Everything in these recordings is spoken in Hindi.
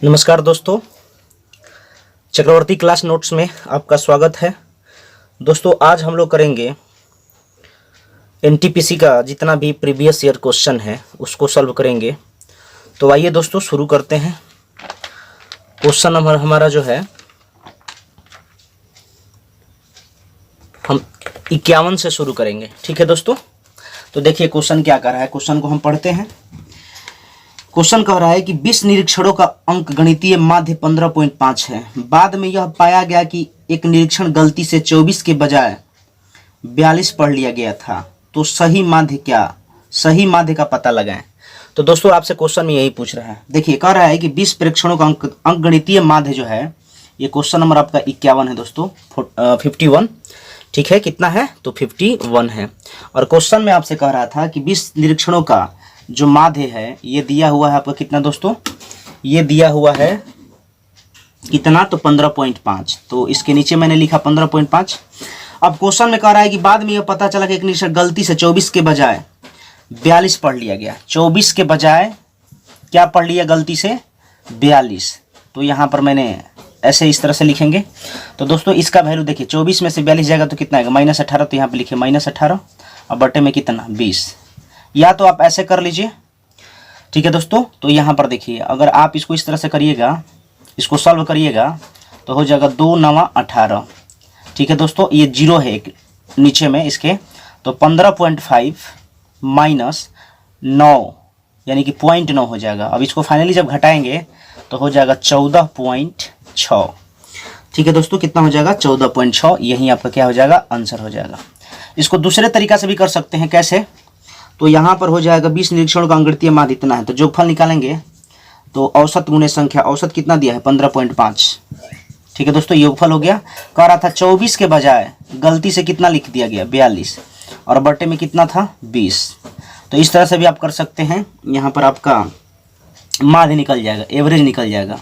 नमस्कार दोस्तों, चक्रवर्ती क्लास नोट्स में आपका स्वागत है। दोस्तों आज हम लोग करेंगे एनटीपीसी का जितना भी प्रीवियस ईयर क्वेश्चन है उसको सॉल्व करेंगे। तो आइए दोस्तों शुरू करते हैं। क्वेश्चन नंबर हमारा जो है हम 51 से शुरू करेंगे। ठीक है दोस्तों, तो देखिए क्वेश्चन क्या कर रहा है। क्वेश्चन को हम पढ़ते हैं। क्वेश्चन कह रहा है कि 20 निरीक्षणों का अंक गणितीय माध्य 15.5 है। बाद में यह पाया गया कि एक निरीक्षण गलती से 24 के बजाय 42 पढ़ लिया गया था, तो सही माध्य क्या? सही माध्य का पता लगाएं। तो दोस्तों आपसे क्वेश्चन में यही पूछ रहा है। देखिए कह रहा है कि 20 परीक्षणों का अंक गणितीय माध्य जो है, ये क्वेश्चन नंबर आपका 51 है दोस्तों, 51। ठीक है, कितना है? तो 51 है। और क्वेश्चन में आपसे कह रहा था कि 20 निरीक्षणों का जो माध्य है ये दिया हुआ है आपका कितना दोस्तों? ये दिया हुआ है कितना? तो 15.5। तो इसके नीचे मैंने लिखा 15.5। अब क्वेश्चन में कह रहा है कि बाद में यह पता चला कि एक निरीक्षण गलती से 24 के बजाय 42 पढ़ लिया गया। 24 के बजाय क्या पढ़ लिया? गलती से 42। तो यहाँ पर मैंने ऐसे इस तरह से लिखेंगे। तो दोस्तों इसका वैल्यू देखिए, 24 में से 42 जाएगा तो कितना आएगा? -18। तो यहाँ पे लिखिए -18 और बटे में कितना? 20। या तो आप ऐसे कर लीजिए। ठीक है दोस्तों, तो यहाँ पर देखिए अगर आप इसको इस तरह से करिएगा, इसको सॉल्व करिएगा तो हो जाएगा 2 9 18। ठीक है दोस्तों, ये 0 है एक नीचे में इसके। तो 15.5 माइनस 9 यानी कि 0.9 हो जाएगा। अब इसको फाइनली जब घटाएंगे तो हो जाएगा 14.6। ठीक है दोस्तों, कितना हो जाएगा? 14.6। यही आपका क्या हो जाएगा? आंसर हो जाएगा। इसको दूसरे तरीका से भी कर सकते हैं। कैसे? तो यहाँ पर हो जाएगा 20 निरीक्षणों का अंकगणितीय माध्य इतना है, तो जोगफल निकालेंगे तो औसत गुणे संख्या। औसत कितना दिया है? 15.5। ठीक है दोस्तों, योगफल हो गया। कह रहा था 24 के बजाय गलती से कितना लिख दिया गया? 42 और बटे में कितना था? 20। तो इस तरह से भी आप कर सकते हैं। यहाँ पर आपका माध्य निकल जाएगा, एवरेज निकल जाएगा।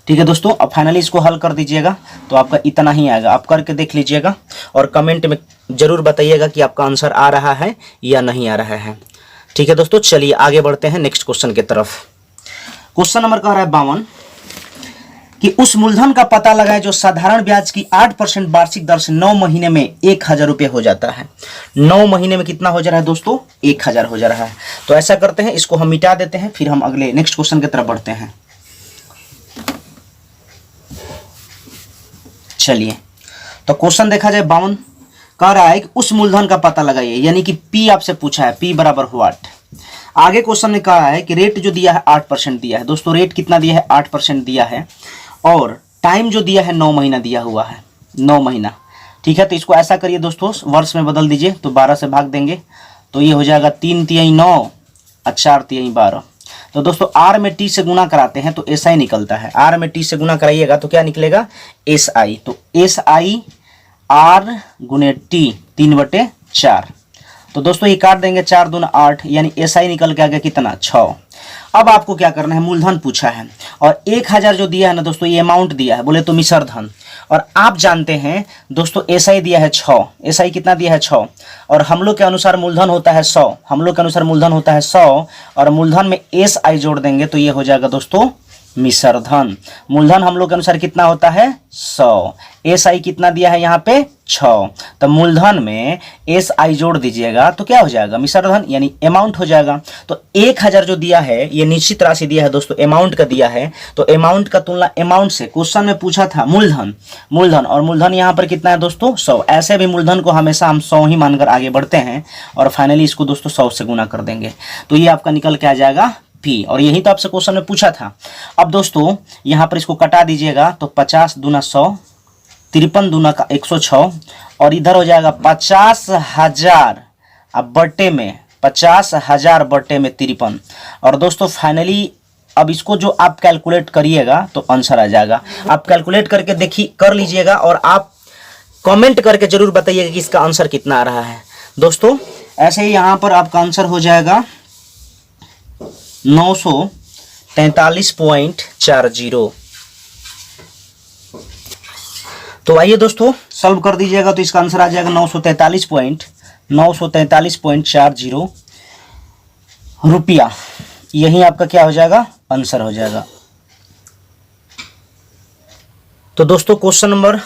ठीक है दोस्तों, अब फाइनली इसको हल कर दीजिएगा तो आपका इतना ही आएगा। आप करके देख लीजिएगा और कमेंट में जरूर बताइएगा कि आपका आंसर आ रहा है या नहीं आ रहा है। ठीक है दोस्तों, चलिए आगे बढ़ते हैं नेक्स्ट क्वेश्चन की तरफ। क्वेश्चन नंबर कह रहा है 52 कि उस मूलधन का पता लगाएं जो साधारण ब्याज की 8% वार्षिक दर से 9 महीने में 1000 रुपये हो जाता है। 9 महीने में कितना हो जा रहा है दोस्तों? 1000 हो जा रहा है। तो ऐसा करते हैं, इसको हम मिटा देते हैं, फिर हम अगले नेक्स्ट क्वेश्चन की तरफ बढ़ते हैं। चलिए, तो क्वेश्चन देखा जाए 52 कह रहा है कि उस मूलधन का पता लगाइए, यानी कि P आपसे पूछा है, P बराबर व्हाट। आगे क्वेश्चन में कहा है कि रेट जो दिया है 8% दिया है। दोस्तों रेट कितना दिया है? 8% दिया है। और टाइम जो दिया है 9 महीना दिया हुआ है, 9 महीना। ठीक है, तो इसको ऐसा करिए दोस्तों, वर्ष में बदल दीजिए। तो 12 से भाग देंगे तो ये हो जाएगा 3 तिहाई 9 और 4 तिहाई 12। तो दोस्तों आर में टी से गुना कराते हैं तो एस आई निकलता है। आर में टी से गुना कराइएगा तो क्या निकलेगा? S I. तो एस आई आर गुने टी 3/4। तो दोस्तों ये काट देंगे, 4 दूना 8, यानी एस आई निकल के आ गया कितना? 6। अब आपको क्या करना है? मूलधन पूछा है और 1000 जो दिया है ना दोस्तों, ये अमाउंट दिया है, बोले तो मिश्र धन। और आप जानते हैं दोस्तों एस आई दिया है 6। एस आई कितना दिया है? 6। और हम लोग के अनुसार मूलधन होता है 100। हम लोग के अनुसार मूलधन होता है 100 और मूलधन में एस आई जोड़ देंगे तो ये हो जाएगा दोस्तों मिश्र धन। मूलधन हम लोग के अनुसार कितना होता है? 100। एस आई कितना दिया है यहाँ पे? 6। तो मूलधन में एस आई जोड़ दीजिएगा तो क्या हो जाएगा? मिश्र धन, यानी अमाउंट हो जाएगा। तो 1000 जो दिया है ये निश्चित राशि दिया है दोस्तों, अमाउंट का दिया है। तो अमाउंट का तुलना अमाउंट से, क्वेश्चन में पूछा था मूलधन, मूलधन और मूलधन यहाँ पर कितना है दोस्तों? 100। ऐसे भी मूलधन को हमेशा हम 100 ही मानकर आगे बढ़ते हैं और फाइनली इसको दोस्तों 100 से गुना कर देंगे तो ये आपका निकल के आ जाएगा P। और यही तो आपसे क्वेश्चन में पूछा था। अब दोस्तों यहाँ पर इसको कटा दीजिएगा तो 50 दूना 100, 53 दूना का 106 और इधर हो जाएगा 50,000 अब बटे में 50,000 बटे में 53। और दोस्तों फाइनली अब इसको जो आप कैलकुलेट करिएगा तो आंसर आ जाएगा। आप कैलकुलेट करके देखिए, कर लीजिएगा और आप कमेंट करके जरूर बताइएगा कि इसका आंसर कितना आ रहा है दोस्तों। ऐसे ही यहाँ पर आपका आंसर हो जाएगा 943.40। तो आइए दोस्तों सॉल्व कर दीजिएगा तो इसका आंसर आ जाएगा 943.40 रुपया। यही आपका क्या हो जाएगा? आंसर हो जाएगा। तो दोस्तों क्वेश्चन नंबर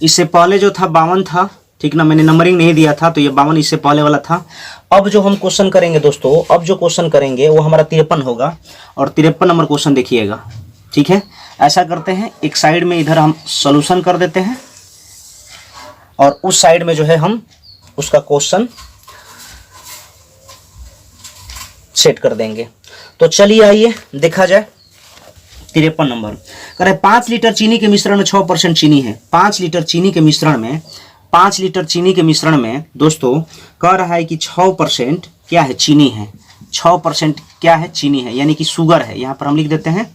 इससे पहले जो था 52 था, ठीक ना, मैंने नंबरिंग नहीं दिया था तो ये 52 इससे पहले वाला था। अब जो हम क्वेश्चन करेंगे दोस्तों, अब जो क्वेश्चन करेंगे वो हमारा 53 होगा और 53 नंबर क्वेश्चन देखिएगा। ठीक है, ऐसा करते हैं, एक साइड में इधर हम सॉल्यूशन कर देते हैं और उस साइड में जो है हम उसका क्वेश्चन सेट कर देंगे। तो चलिए आइए देखा जाए। 53 नंबर कह रहे 5 लीटर चीनी के मिश्रण में 6% चीनी है। 5 लीटर चीनी के मिश्रण में, 5 लीटर चीनी के मिश्रण में दोस्तों कह रहा है कि 6% क्या है, चीनी है। 6% क्या है, चीनी है, यानी कि शुगर है। यहाँ पर हम लिख देते हैं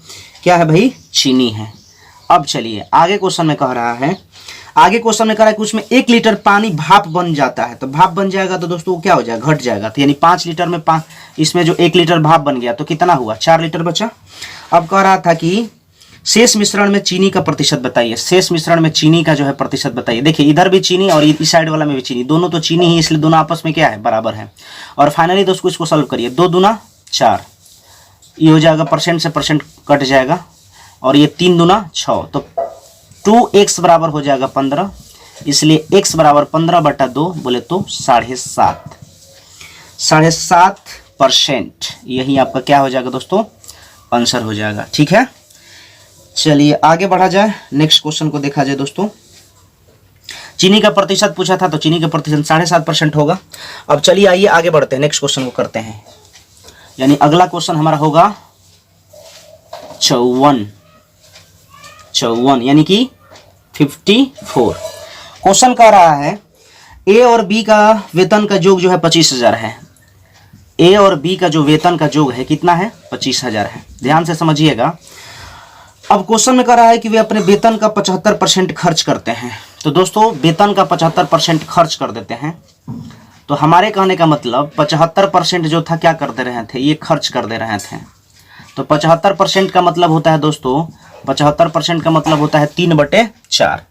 क्या है भाई, चीनी है। अब चलिए आगे क्वेश्चन में कह रहा है, आगे क्वेश्चन में कह रहा है कि उसमें 1 लीटर पानी भाप बन जाता है। तो भाप बन जाएगा तो दोस्तों वो क्या हो जाएगा, घट जाएगा। तो यानी 5 लीटर में इसमें जो 1 लीटर भाप बन गया तो कितना हुआ, 4 लीटर बचा। अब कह रहा था कि शेष मिश्रण में चीनी का प्रतिशत बताइए। शेष मिश्रण में चीनी का जो है प्रतिशत बताइए। देखिए इधर भी चीनी और इस साइड वाला में भी चीनी, दोनों तो चीनी ही, इसलिए दोनों आपस में क्या है, बराबर है। और फाइनली दोस्तों इसको सॉल्व करिए। 2 दूना 4, ये हो जाएगा, परसेंट से परसेंट कट जाएगा, और ये 3 दूना 6, तो 2x बराबर हो जाएगा 15, इसलिए x बराबर 15/2 बोले तो 7.5% यही आपका क्या हो जाएगा दोस्तों, आंसर हो जाएगा। ठीक है, चलिए आगे बढ़ा जाए, नेक्स्ट क्वेश्चन को देखा जाए दोस्तों। चीनी का प्रतिशत पूछा था तो चीनी का प्रतिशत 7.5% होगा। अब चलिए आइए आगे बढ़ते हैं, नेक्स्ट क्वेश्चन को करते हैं। यानी अगला क्वेश्चन हमारा होगा 54 यानी कि 54। क्वेश्चन कह रहा है ए और बी का वेतन का योग जो है 25,000 है। ए और बी का जो वेतन का योग है कितना है, 25,000 है। ध्यान से समझिएगा। अब क्वेश्चन में कह रहा है कि वे अपने वेतन का 75% खर्च करते हैं। तो दोस्तों वेतन का 75% खर्च कर देते हैं। तो हमारे कहने का मतलब 75% जो था क्या कर दे रहे थे, ये खर्च कर दे रहे थे। तो 75% का मतलब होता है दोस्तों, 75% का मतलब होता है 3/4।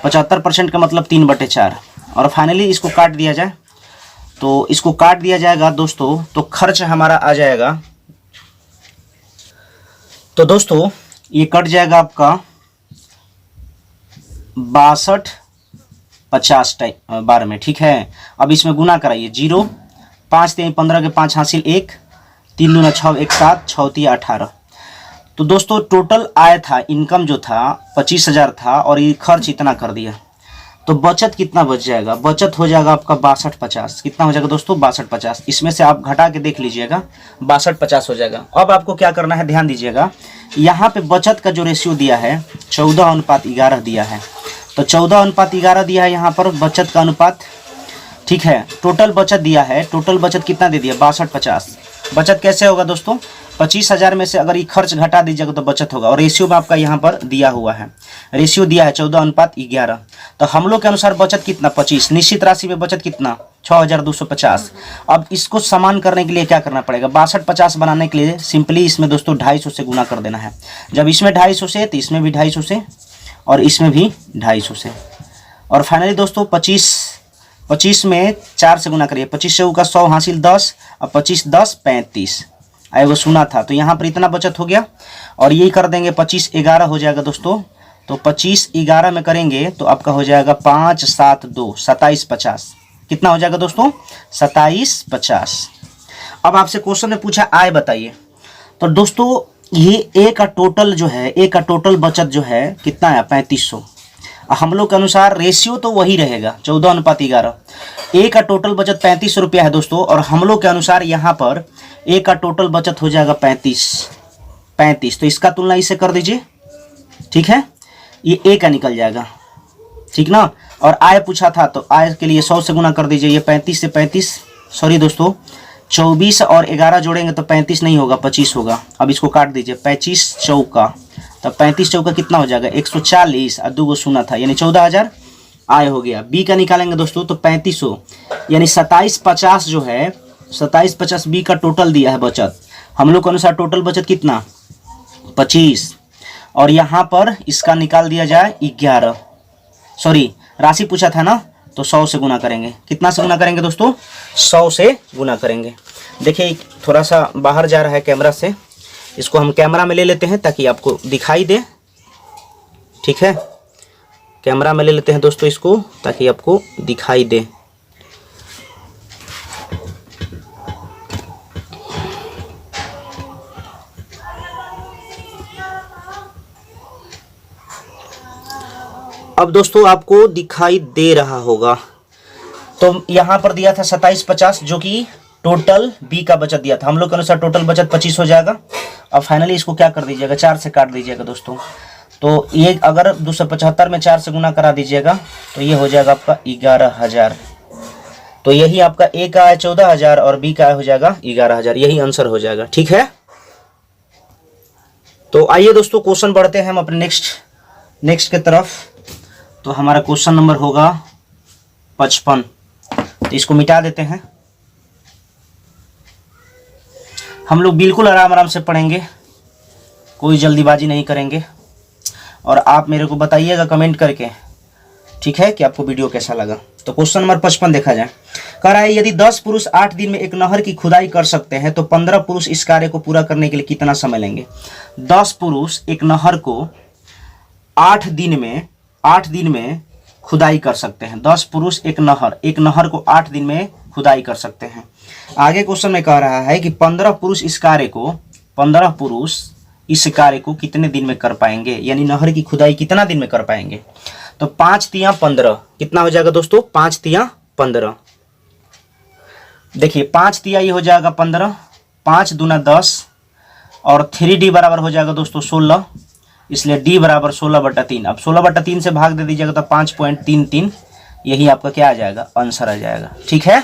75% का मतलब 3/4। और फाइनली इसको काट दिया जाए, तो इसको काट दिया जाएगा दोस्तों, तो खर्च हमारा आ जाएगा। तो दोस्तों ये कट जाएगा आपका 62-50 बार में। ठीक है, अब इसमें गुना कराइए। 0 5 3 15 के 5 हासिल 1, 3 दूना 6 1 7 6 3 18। तो दोस्तों टोटल आय था, इनकम जो था 25,000 था और ये खर्च इतना कर दिया। तो बचत कितना बच जाएगा, बचत हो जाएगा आपका 62-50। कितना हो जाएगा दोस्तों, 62-50। इसमें से आप घटा के देख लीजिएगा, 62-50 हो जाएगा। अब आपको क्या करना है, ध्यान दीजिएगा। यहाँ पे बचत का जो रेशियो दिया है 14:11 दिया है। तो 14:11 दिया है यहाँ पर बचत का अनुपात। ठीक है, टोटल बचत दिया है, टोटल बचत कितना दे दिया, 62-50। बचत कैसे होगा दोस्तों, 25,000 में से अगर ये खर्च घटा दीजिएगा तो बचत होगा। और रेशियो में आपका यहाँ पर दिया हुआ है, रेशियो दिया है 14:11। तो हम लोग के अनुसार बचत कितना, 25। निश्चित राशि में बचत कितना, 6,250। अब इसको समान करने के लिए क्या करना पड़ेगा, 62-50 बनाने के लिए सिंपली इसमें दोस्तों 250 से गुना कर देना है। जब इसमें 250 से तो इसमें भी 250 से और इसमें भी 250 से। और फाइनली दोस्तों 25 में 4 से गुना करिए। 25 से का 100 हासिल 10, और 25 10 35 आए वो सुना था। तो यहाँ पर इतना बचत हो गया। और यही कर देंगे 25-11 हो जाएगा दोस्तों। तो 25-11 में करेंगे तो आपका हो जाएगा 5 7 2 27-50। कितना हो जाएगा दोस्तों, 27-50। अब आपसे क्वेश्चन ने पूछा आय बताइए। तो दोस्तों ये ए का टोटल जो है, ए का टोटल बचत जो है कितना है, 3500। हम लोग के अनुसार रेशियो तो वही रहेगा 14:11। ए का टोटल बचत 3500 रुपया है दोस्तों। और हम लोग के अनुसार यहाँ पर ए का टोटल बचत हो जाएगा 35। तो इसका तुलना इससे कर दीजिए। ठीक है, ये ए का निकल जाएगा, ठीक ना। और आय पूछा था तो आय के लिए 100 से गुना कर दीजिए। ये 35 से 35, सॉरी दोस्तों 24 और 11 जोड़ेंगे तो 35 नहीं होगा, 25 होगा। अब इसको काट दीजिए, 25 चौका, तो 35 चौका कितना हो जाएगा, 140। और 2 सुना था यानी 14,000 आय हो गया। बी का निकालेंगे दोस्तों तो 3500 यानी 27-50 जो है, 27-50 बी का टोटल दिया है बचत। हम लोग के अनुसार टोटल बचत कितना, 25। और यहाँ पर इसका निकाल दिया जाए 11, सॉरी राशि पूछा था ना, तो 100 से गुना करेंगे। कितना से गुना करेंगे दोस्तों, 100 से गुना करेंगे। देखिए थोड़ा सा बाहर जा रहा है कैमरा से, इसको हम कैमरा में ले लेते हैं ताकि आपको दिखाई दे। ठीक है, कैमरा में ले लेते हैं दोस्तों इसको ताकि आपको दिखाई दे। अब दोस्तों आपको दिखाई दे रहा होगा, तो यहाँ पर दिया था 2750 जो कि टोटल बी का बचत दिया था। हम लोग के अनुसार टोटल बचत 25 हो जाएगा। अब फाइनली इसको क्या कर दीजिएगा, 4 से काट दीजिएगा दोस्तों। तो ये अगर 275 में 4 से गुना करा दीजिएगा तो ये हो जाएगा आपका 11,000। तो यही आपका ए का है 14,000 और बी का हो जाएगा 11,000, यही आंसर हो जाएगा। ठीक है, तो आइए दोस्तों क्वेश्चन बढ़ते हैं हम अपने नेक्स्ट के तरफ। तो हमारा क्वेश्चन नंबर होगा 55। तो इसको मिटा देते हैं। हम लोग बिल्कुल आराम आराम से पढ़ेंगे, कोई जल्दीबाजी नहीं करेंगे। और आप मेरे को बताइएगा कमेंट करके, ठीक है, कि आपको वीडियो कैसा लगा। तो क्वेश्चन नंबर 55 देखा जाए। कह रहा है यदि 10 पुरुष 8 दिन में एक नहर की खुदाई कर सकते हैं तो 15 पुरुष इस कार्य को पूरा करने के लिए कितना समय लेंगे। 10 पुरुष एक नहर को 8 दिन में खुदाई कर सकते हैं। 10 पुरुष एक नहर को 8 दिन में खुदाई कर सकते हैं। आगे क्वेश्चन में कह रहा है कि 15 पुरुष इस कार्य को कितने दिन में कर पाएंगे, यानी नहर की खुदाई कितना दिन में कर पाएंगे। तो 5 तिया 15 कितना हो जाएगा दोस्तों, 5 तिया 15। देखिए 5 तिया ये हो जाएगा 15, 5 दूना 10 और 3D बराबर हो जाएगा दोस्तों 16, इसलिए D बराबर 16/3। अब 16/3 से भाग दे दीजिएगा तो 5.33, यही आपका क्या आ जाएगा, आंसर आ जाएगा। ठीक है,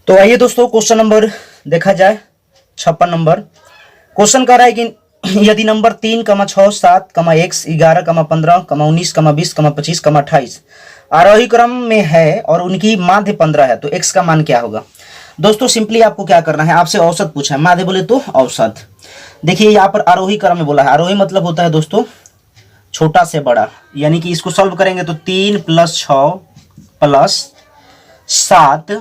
तो आइए दोस्तों क्वेश्चन नंबर देखा जाए 56 नंबर। क्वेश्चन कह रहा है कि यदि नंबर 3, 6, 7, x, 11, 15, 19, 20, 25, 28 आरोही क्रम में है और उनकी माध्य 15 है तो x का मान क्या होगा। दोस्तों सिंपली आपको क्या करना है, आपसे औसत पूछा है, माध्य बोले तो औसत। देखिए यहाँ पर आरोही क्रम में बोला है, आरोही मतलब होता है दोस्तों छोटा से बड़ा, यानी कि इसको सॉल्व करेंगे तो 3 + 6 + 7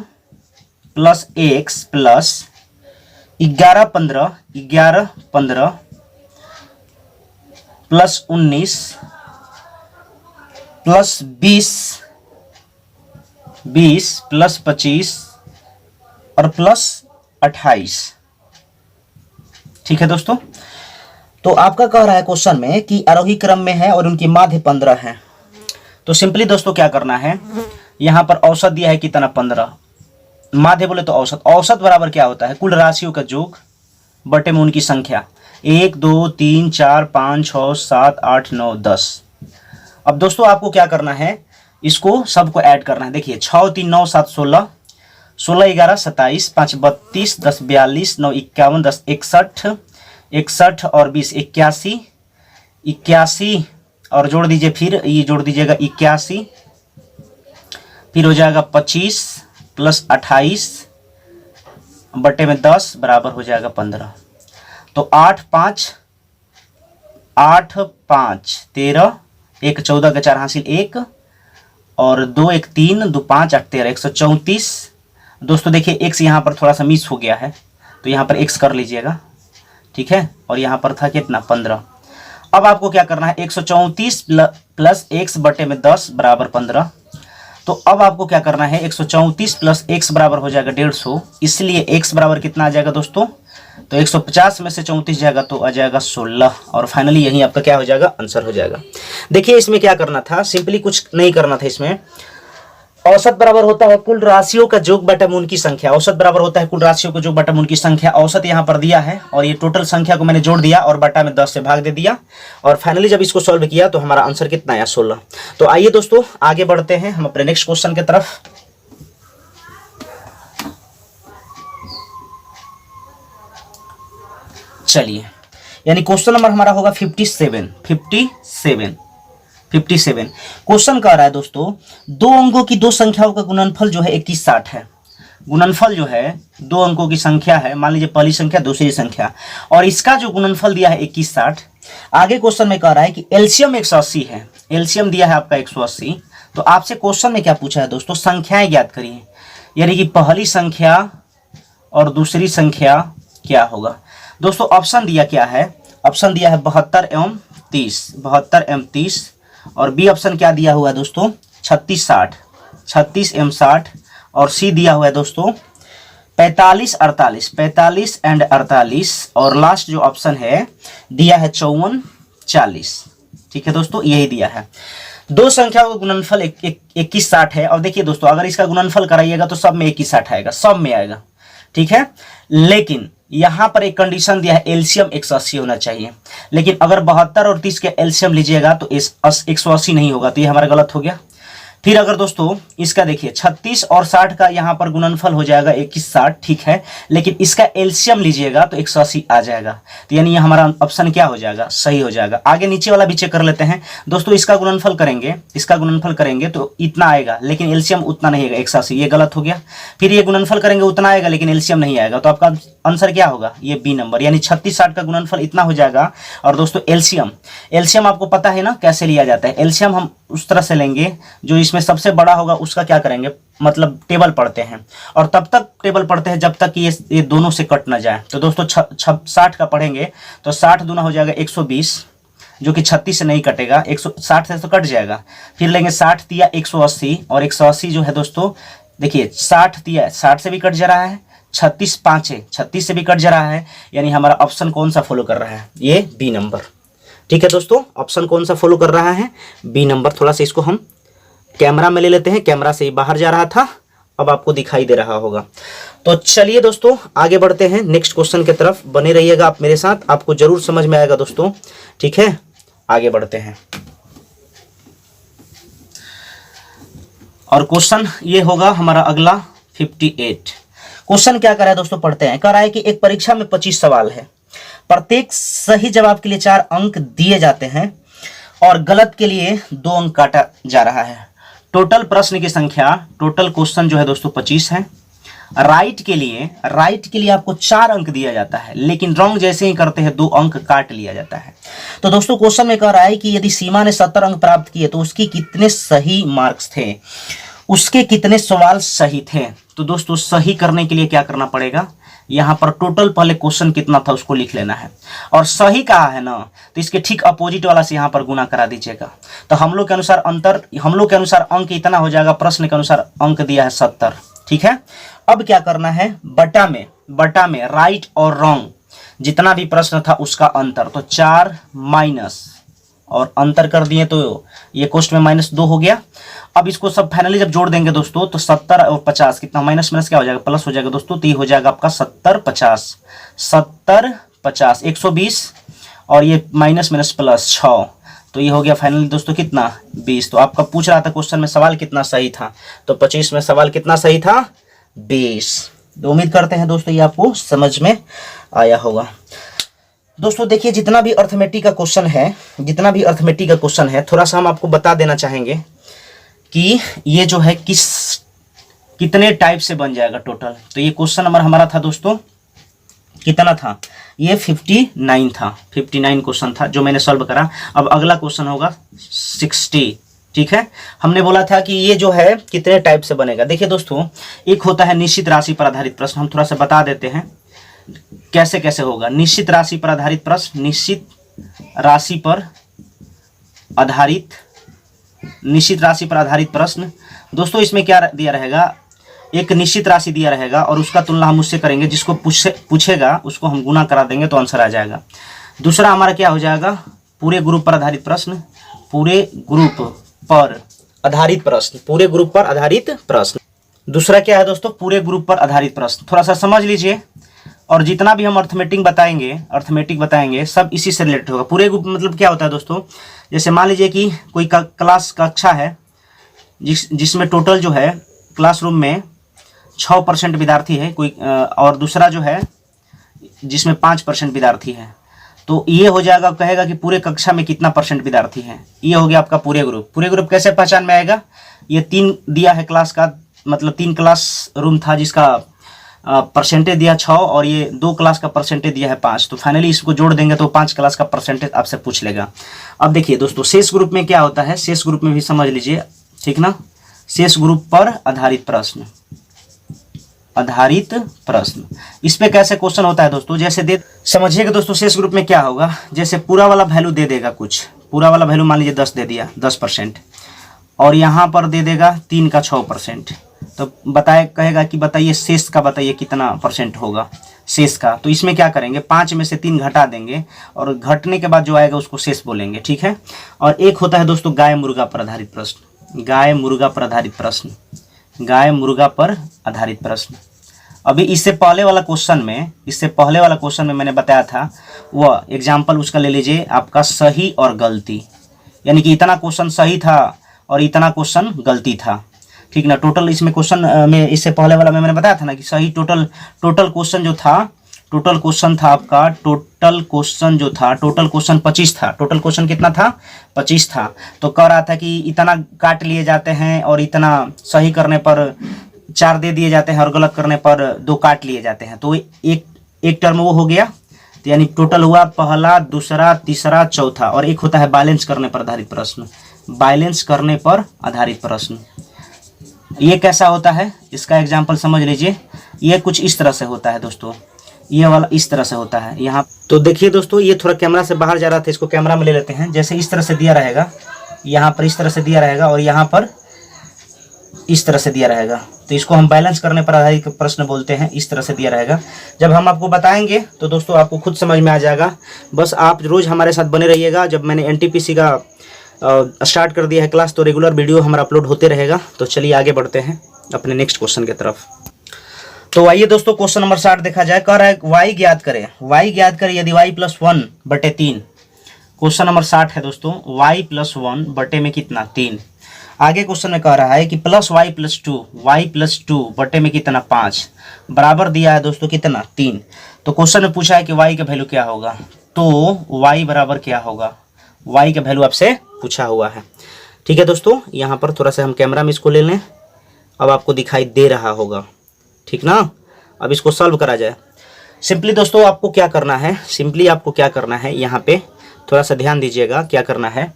+ x + 11 15 + 19 + 20 + 25 और +28। ठीक है दोस्तों, तो आपका कह रहा है क्वेश्चन में कि आरोही क्रम में है और उनकी माध्य 15 है। तो सिंपली दोस्तों क्या करना है, यहां पर औसत दिया है कितना 15, माध्य बोले तो औसत। औसत बराबर क्या होता है, कुल राशियों का योग बटे में उनकी संख्या। 1 2 3 4 5 6 7 8 9 10। अब दोस्तों आपको क्या करना है, इसको सबको ऐड करना है। देखिए 6 3 9 7 16, 16 11 27, 5 32, 10 42, 9 51, 10 61, 61 और 20 81, 81 और जोड़ दीजिए, फिर ये जोड़ दीजिएगा 81, फिर हो जाएगा 25 + 28 बटे में 10 बराबर हो जाएगा 15। तो 8 5 13, 1 14 का 4 हासिल 1 और 2 1 3, 2 5 8 13, 134। दोस्तों देखिए x यहाँ पर थोड़ा सा मिस हो गया है तो यहाँ पर x कर लीजिएगा, ठीक है, और यहाँ पर था कितना 15। अब आपको क्या करना है, 134 + x बटे में 10 बराबर 15। तो अब आपको क्या करना है, 134 + x बराबर हो जाएगा 150, इसलिए x बराबर कितना आ जाएगा दोस्तों, तो 150 में से 34 जाएगा तो आ जाएगा 16 और फाइनली यही आपका क्या हो जाएगा, आंसर हो जाएगा। देखिए इसमें क्या करना था, सिंपली कुछ नहीं करना था। इसमें औसत बराबर होता है कुल राशियों का योग बटा में उनकी संख्या। औसत बराबर होता है कुल राशियों का योग बटा में उनकी संख्या। औसत यहाँ पर दिया है और ये टोटल संख्या को मैंने जोड़ दिया और बटा में 10 से भाग दे दिया और फाइनली जब इसको सॉल्व किया तो हमारा आंसर कितना आया 16। तो आइए दोस्तों आगे बढ़ते हैं हम अपने नेक्स्ट क्वेश्चन की तरफ। चलिए, यानी क्वेश्चन नंबर हमारा होगा 57। क्वेश्चन कह रहा है दोस्तों, दो अंकों की दो संख्याओं का गुणनफल जो है 2160 है। गुणनफल जो है दो अंकों की संख्या है, मान लीजिए पहली संख्या दूसरी संख्या, और इसका जो गुणनफल दिया है 2160। आगे क्वेश्चन में कह रहा है कि एलसीएम 180 है, एलसीएम दिया है आपका 180। तो आपसे क्वेश्चन में क्या पूछा है दोस्तों, संख्याएं ज्ञात करिए, यानी कि पहली संख्या और दूसरी संख्या क्या होगा। दोस्तों ऑप्शन दिया क्या है, ऑप्शन दिया है 72 एवं 30, 72 M 30, और बी ऑप्शन क्या दिया हुआ है दोस्तों 36 60, 36 M 60, और सी दिया हुआ है दोस्तों 45 48, 45 एंड 48, और लास्ट जो ऑप्शन है दिया है 54 40। ठीक है दोस्तों, यही दिया है। दो संख्याओं का गुणनफल 21 60 है, और देखिए दोस्तों अगर इसका गुणनफल कराइएगा तो सब में 21 60 आएगा, सब में आएगा। ठीक है, लेकिन यहां पर एक कंडीशन दिया है एलसीएम 180 होना चाहिए, लेकिन अगर 72 और 30 के एलसीएम लीजिएगा तो 180 नहीं होगा, तो ये हमारा गलत हो गया। फिर अगर दोस्तों इसका देखिए 36 और 60 का यहां पर गुणनफल हो जाएगा 21 60, ठीक है, लेकिन इसका एलसीएम लीजिएगा तो 180 आ जाएगा, तो यानी ये हमारा ऑप्शन क्या हो जाएगा, सही हो जाएगा। आगे नीचे वाला भी चेक कर लेते हैं दोस्तों, इसका गुणनफल करेंगे तो इतना आएगा, लेकिन एलसीएम उतना नहीं आएगा 180, ये गलत हो गया। फिर ये गुणनफल करेंगे उतना आएगा, लेकिन एलसीएम नहीं आएगा, तो आपका आंसर क्या होगा, ये बी नंबर, यानी 36 60 का गुणनफल इतना हो जाएगा। और दोस्तों एलसीएम आपको पता है ना कैसे लिया जाता है, एलसीएम हम उस तरह से लेंगे जो इसमें सबसे बड़ा होगा उसका क्या करेंगे, मतलब टेबल पढ़ते हैं, और तब तक टेबल पढ़ते हैं जब तक कि ये दोनों से कट ना जाए। तो दोस्तों 60 का पढ़ेंगे तो 60 दूना हो जाएगा 120, जो कि 36 से नहीं कटेगा, 160 से तो कट जाएगा। फिर लेंगे 60 दिया 180, और 180 जो है दोस्तों देखिए 60 दिया 60 से भी कट जा रहा है, 36 5 है 36 से भी कट जा रहा है, यानी हमारा ऑप्शन कौन सा फॉलो कर रहा है, ये बी नंबर। ठीक है दोस्तों, ऑप्शन कौन सा फॉलो कर रहा है, बी नंबर। थोड़ा सा इसको हम कैमरा में ले लेते हैं, कैमरा से ही बाहर जा रहा था, अब आपको दिखाई दे रहा होगा। तो चलिए दोस्तों आगे बढ़ते हैं नेक्स्ट क्वेश्चन की तरफ, बने रहिएगा आप मेरे साथ, आपको जरूर समझ में आएगा दोस्तों। ठीक है, आगे बढ़ते हैं, और क्वेश्चन ये होगा हमारा अगला 58। क्वेश्चन क्या कर रहा है दोस्तों, पढ़ते हैं। कह रहा है कि एक परीक्षा में 25 सवाल है, प्रत्येक सही जवाब के लिए 4 अंक दिए जाते हैं और गलत के लिए 2 अंक काटा जा रहा है। टोटल प्रश्न की संख्या, टोटल क्वेश्चन जो है दोस्तों 25 है। राइट के लिए आपको 4 अंक दिया जाता है, लेकिन रॉन्ग जैसे ही करते हैं 2 अंक काट लिया जाता है। तो दोस्तों क्वेश्चन में कह रहा है कि यदि सीमा ने 70 अंक प्राप्त किए तो उसकी कितने सही मार्क्स थे, उसके कितने सवाल सही थे। तो दोस्तों सही करने के लिए क्या करना पड़ेगा, यहाँ पर टोटल पहले क्वेश्चन कितना था उसको लिख लेना है, और सही कहा है ना तो इसके ठीक अपोजिट वाला से यहाँ पर गुना करा दीजिएगा। तो हम लोग के अनुसार अंक इतना हो जाएगा, प्रश्न के अनुसार अंक दिया है 70। ठीक है, अब क्या करना है, बटा में राइट और रॉन्ग जितना भी प्रश्न था उसका अंतर, तो 4 माइनस और अंतर कर दिए तो ये कोष्ट में -2 हो गया। अब इसको सब फाइनली जब जोड़ देंगे दोस्तों तो 70 और 50 कितना माइनस क्या हो जाएगा, प्लस हो जाएगा दोस्तों, तो ये हो जाएगा आपका 70 50 120, और ये माइनस प्लस 6, तो ये हो गया फाइनली दोस्तों कितना 20। तो आपका पूछ रहा था क्वेश्चन में सवाल कितना सही था, तो 25 में सवाल कितना सही था 20। तो उम्मीद करते हैं दोस्तों ये आपको समझ में आया होगा। दोस्तों देखिए जितना भी अर्थमेटिक का क्वेश्चन है, थोड़ा सा हम आपको बता देना चाहेंगे कि ये जो है कितने टाइप से बन जाएगा टोटल। तो ये क्वेश्चन नंबर हमारा था दोस्तों कितना था, ये 59 था, 59 क्वेश्चन था जो मैंने सॉल्व करा। अब अगला क्वेश्चन होगा 60। ठीक है, हमने बोला था कि ये जो है कितने टाइप से बनेगा। देखिए दोस्तों, एक होता है निश्चित राशि पर आधारित प्रश्न, हम थोड़ा सा बता देते हैं कैसे होगा। निश्चित राशि पर आधारित प्रश्न, निश्चित राशि पर आधारित प्रश्न। दोस्तों इसमें क्या दिया रहेगा, एक निश्चित राशि दिया रहेगा और उसका तुलना हम उससे करेंगे, जिसको पूछेगा उसको हम गुना करा देंगे तो आंसर आ जाएगा। दूसरा हमारा क्या हो जाएगा, पूरे ग्रुप पर आधारित प्रश्न, पूरे ग्रुप पर आधारित प्रश्न। दूसरा क्या है दोस्तों, पूरे ग्रुप पर आधारित प्रश्न। थोड़ा सा समझ लीजिए, और जितना भी हम अर्थमेटिक बताएंगे सब इसी से रिलेटेड होगा। पूरे ग्रुप मतलब क्या होता है दोस्तों, जैसे मान लीजिए कि कोई कक्षा है जिसमें टोटल जो है क्लासरूम में 6% विद्यार्थी है कोई, और दूसरा जो है जिसमें 5% विद्यार्थी है, तो ये हो जाएगा, कहेगा कि पूरे कक्षा में कितना % विद्यार्थी है। ये हो गया आपका पूरे ग्रुप कैसे पहचान में आएगा, ये 3 दिया है क्लास का, मतलब 3 क्लास रूम था जिसका परसेंटेज दिया 6 और ये 2 क्लास का परसेंटेज दिया है 5, तो फाइनली इसको जोड़ देंगे तो 5 क्लास का परसेंटेज आपसे पूछ लेगा। अब देखिए दोस्तों शेष ग्रुप में क्या होता है, शेष ग्रुप में भी समझ लीजिए, ठीक ना, शेष ग्रुप पर आधारित प्रश्न। आधारित प्रश्न। इस पे कैसे क्वेश्चन होता है दोस्तों, जैसे दे समझिएगा दोस्तों, शेष ग्रुप में क्या होगा, जैसे पूरा वाला वैल्यू दे देगा, कुछ पूरा वाला वैल्यू मान लीजिए 10 दे दिया, 10%, और यहाँ पर दे देगा 3 का 6%, तो बताए कहेगा कि बताइए शेष का बताइए कितना परसेंट होगा शेष का। तो इसमें क्या करेंगे, 5 में से 3 घटा देंगे और घटने के बाद जो आएगा उसको शेष बोलेंगे, ठीक है। और एक होता है दोस्तों गाय मुर्गा पर आधारित प्रश्न, गाय मुर्गा पर आधारित प्रश्न, गाय मुर्गा पर आधारित प्रश्न। अभी इससे पहले वाला क्वेश्चन में मैंने बताया था, वह एग्जाम्पल उसका ले लीजिए आपका सही और गलती, यानी कि इतना क्वेश्चन सही था और इतना क्वेश्चन गलती था, ठीक ना। टोटल इसमें क्वेश्चन में इससे पहले वाला में मैंने बताया था ना कि सही टोटल क्वेश्चन जो था, टोटल क्वेश्चन था आपका, टोटल क्वेश्चन 25 था। टोटल क्वेश्चन कितना था, 25 था। तो कह रहा था कि इतना काट लिए जाते हैं और इतना सही करने पर 4 दे दिए जाते हैं और गलत करने पर 2 काट लिए जाते हैं। तो एक टर्म वो हो गया, तो यानी टोटल हुआ पहला, दूसरा, तीसरा, चौथा। और एक होता है बैलेंस करने पर आधारित प्रश्न, बैलेंस करने पर आधारित प्रश्न। ये कैसा होता है, इसका एग्जाम्पल समझ लीजिए। ये कुछ इस तरह से होता है दोस्तों, ये वाला इस तरह से होता है। यहाँ तो देखिए दोस्तों, ये थोड़ा कैमरा से बाहर जा रहा था, इसको कैमरा में ले लेते हैं। जैसे इस तरह से दिया रहेगा, यहाँ पर इस तरह से दिया रहेगा और यहाँ पर इस तरह से दिया रहेगा, तो इसको हम बैलेंस करने पर आधारित प्रश्न बोलते हैं। इस तरह से दिया रहेगा। जब हम आपको बताएंगे तो दोस्तों आपको खुद समझ में आ जाएगा। बस आप रोज़ हमारे साथ बने रहिएगा। जब मैंने NTPC का स्टार्ट कर दिया है क्लास, तो रेगुलर वीडियो हमारा अपलोड होते रहेगा। तो चलिए आगे बढ़ते हैं अपने नेक्स्ट क्वेश्चन की तरफ। तो आइए दोस्तों, क्वेश्चन नंबर 60 देखा जाए। कह रहा है y ज्ञात करें, y ज्ञात करें यदि y + 1/3। क्वेश्चन नंबर 60 है दोस्तों, y + 1 बटे में कितना, 3। आगे क्वेश्चन में कह रहा है कि +y + 2, y + 2 बटे में कितना, 5, बराबर दिया है दोस्तों कितना, 3। तो क्वेश्चन में पूछा है कि y का वैल्यू क्या होगा, तो y बराबर क्या होगा, y का वैल्यू आपसे पूछा हुआ है। ठीक है दोस्तों, यहाँ पर थोड़ा सा हम कैमरा में इसको ले लें, अब आपको दिखाई दे रहा होगा, ठीक ना। अब इसको सॉल्व करा जाए। सिंपली दोस्तों आपको क्या करना है, यहाँ पे थोड़ा सा ध्यान दीजिएगा। क्या करना है,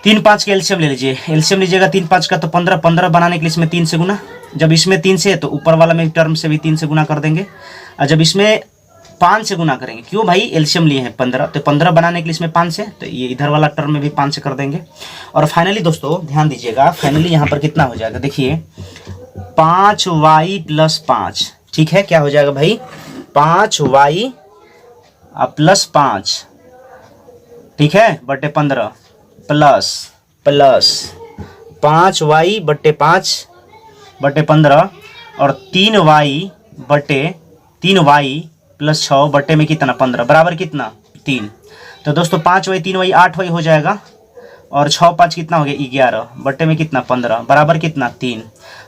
3 5 के एलसीएम ले लीजिए। एलसीएम लीजिएगा 3 5 का, तो 15 15 बनाने के लिए इसमें 3 से गुना। जब इसमें 3 से है तो ऊपर वाला में टर्म से भी 3 से गुना कर देंगे। और जब इसमें 5 से गुना करेंगे, क्यों भाई, एलसीएम लिए हैं 15, तो 15 बनाने के लिए इसमें 5 से, तो ये इधर वाला टर्म में भी 5 से कर देंगे। और फाइनली दोस्तों ध्यान दीजिएगा, फाइनली यहाँ पर कितना हो जाएगा, देखिए 5y + 5, ठीक है। क्या हो जाएगा भाई, 5y + 5, ठीक है, बटे 15 प्लस 5y बटे 5 बटे 15 और 3y + 6 बटे में कितना, 15, बराबर कितना, 3। तो दोस्तों 5y 3y 8y हो जाएगा और 6 5 कितना हो गया, 11 बटे में कितना, 15, बराबर कितना, 3।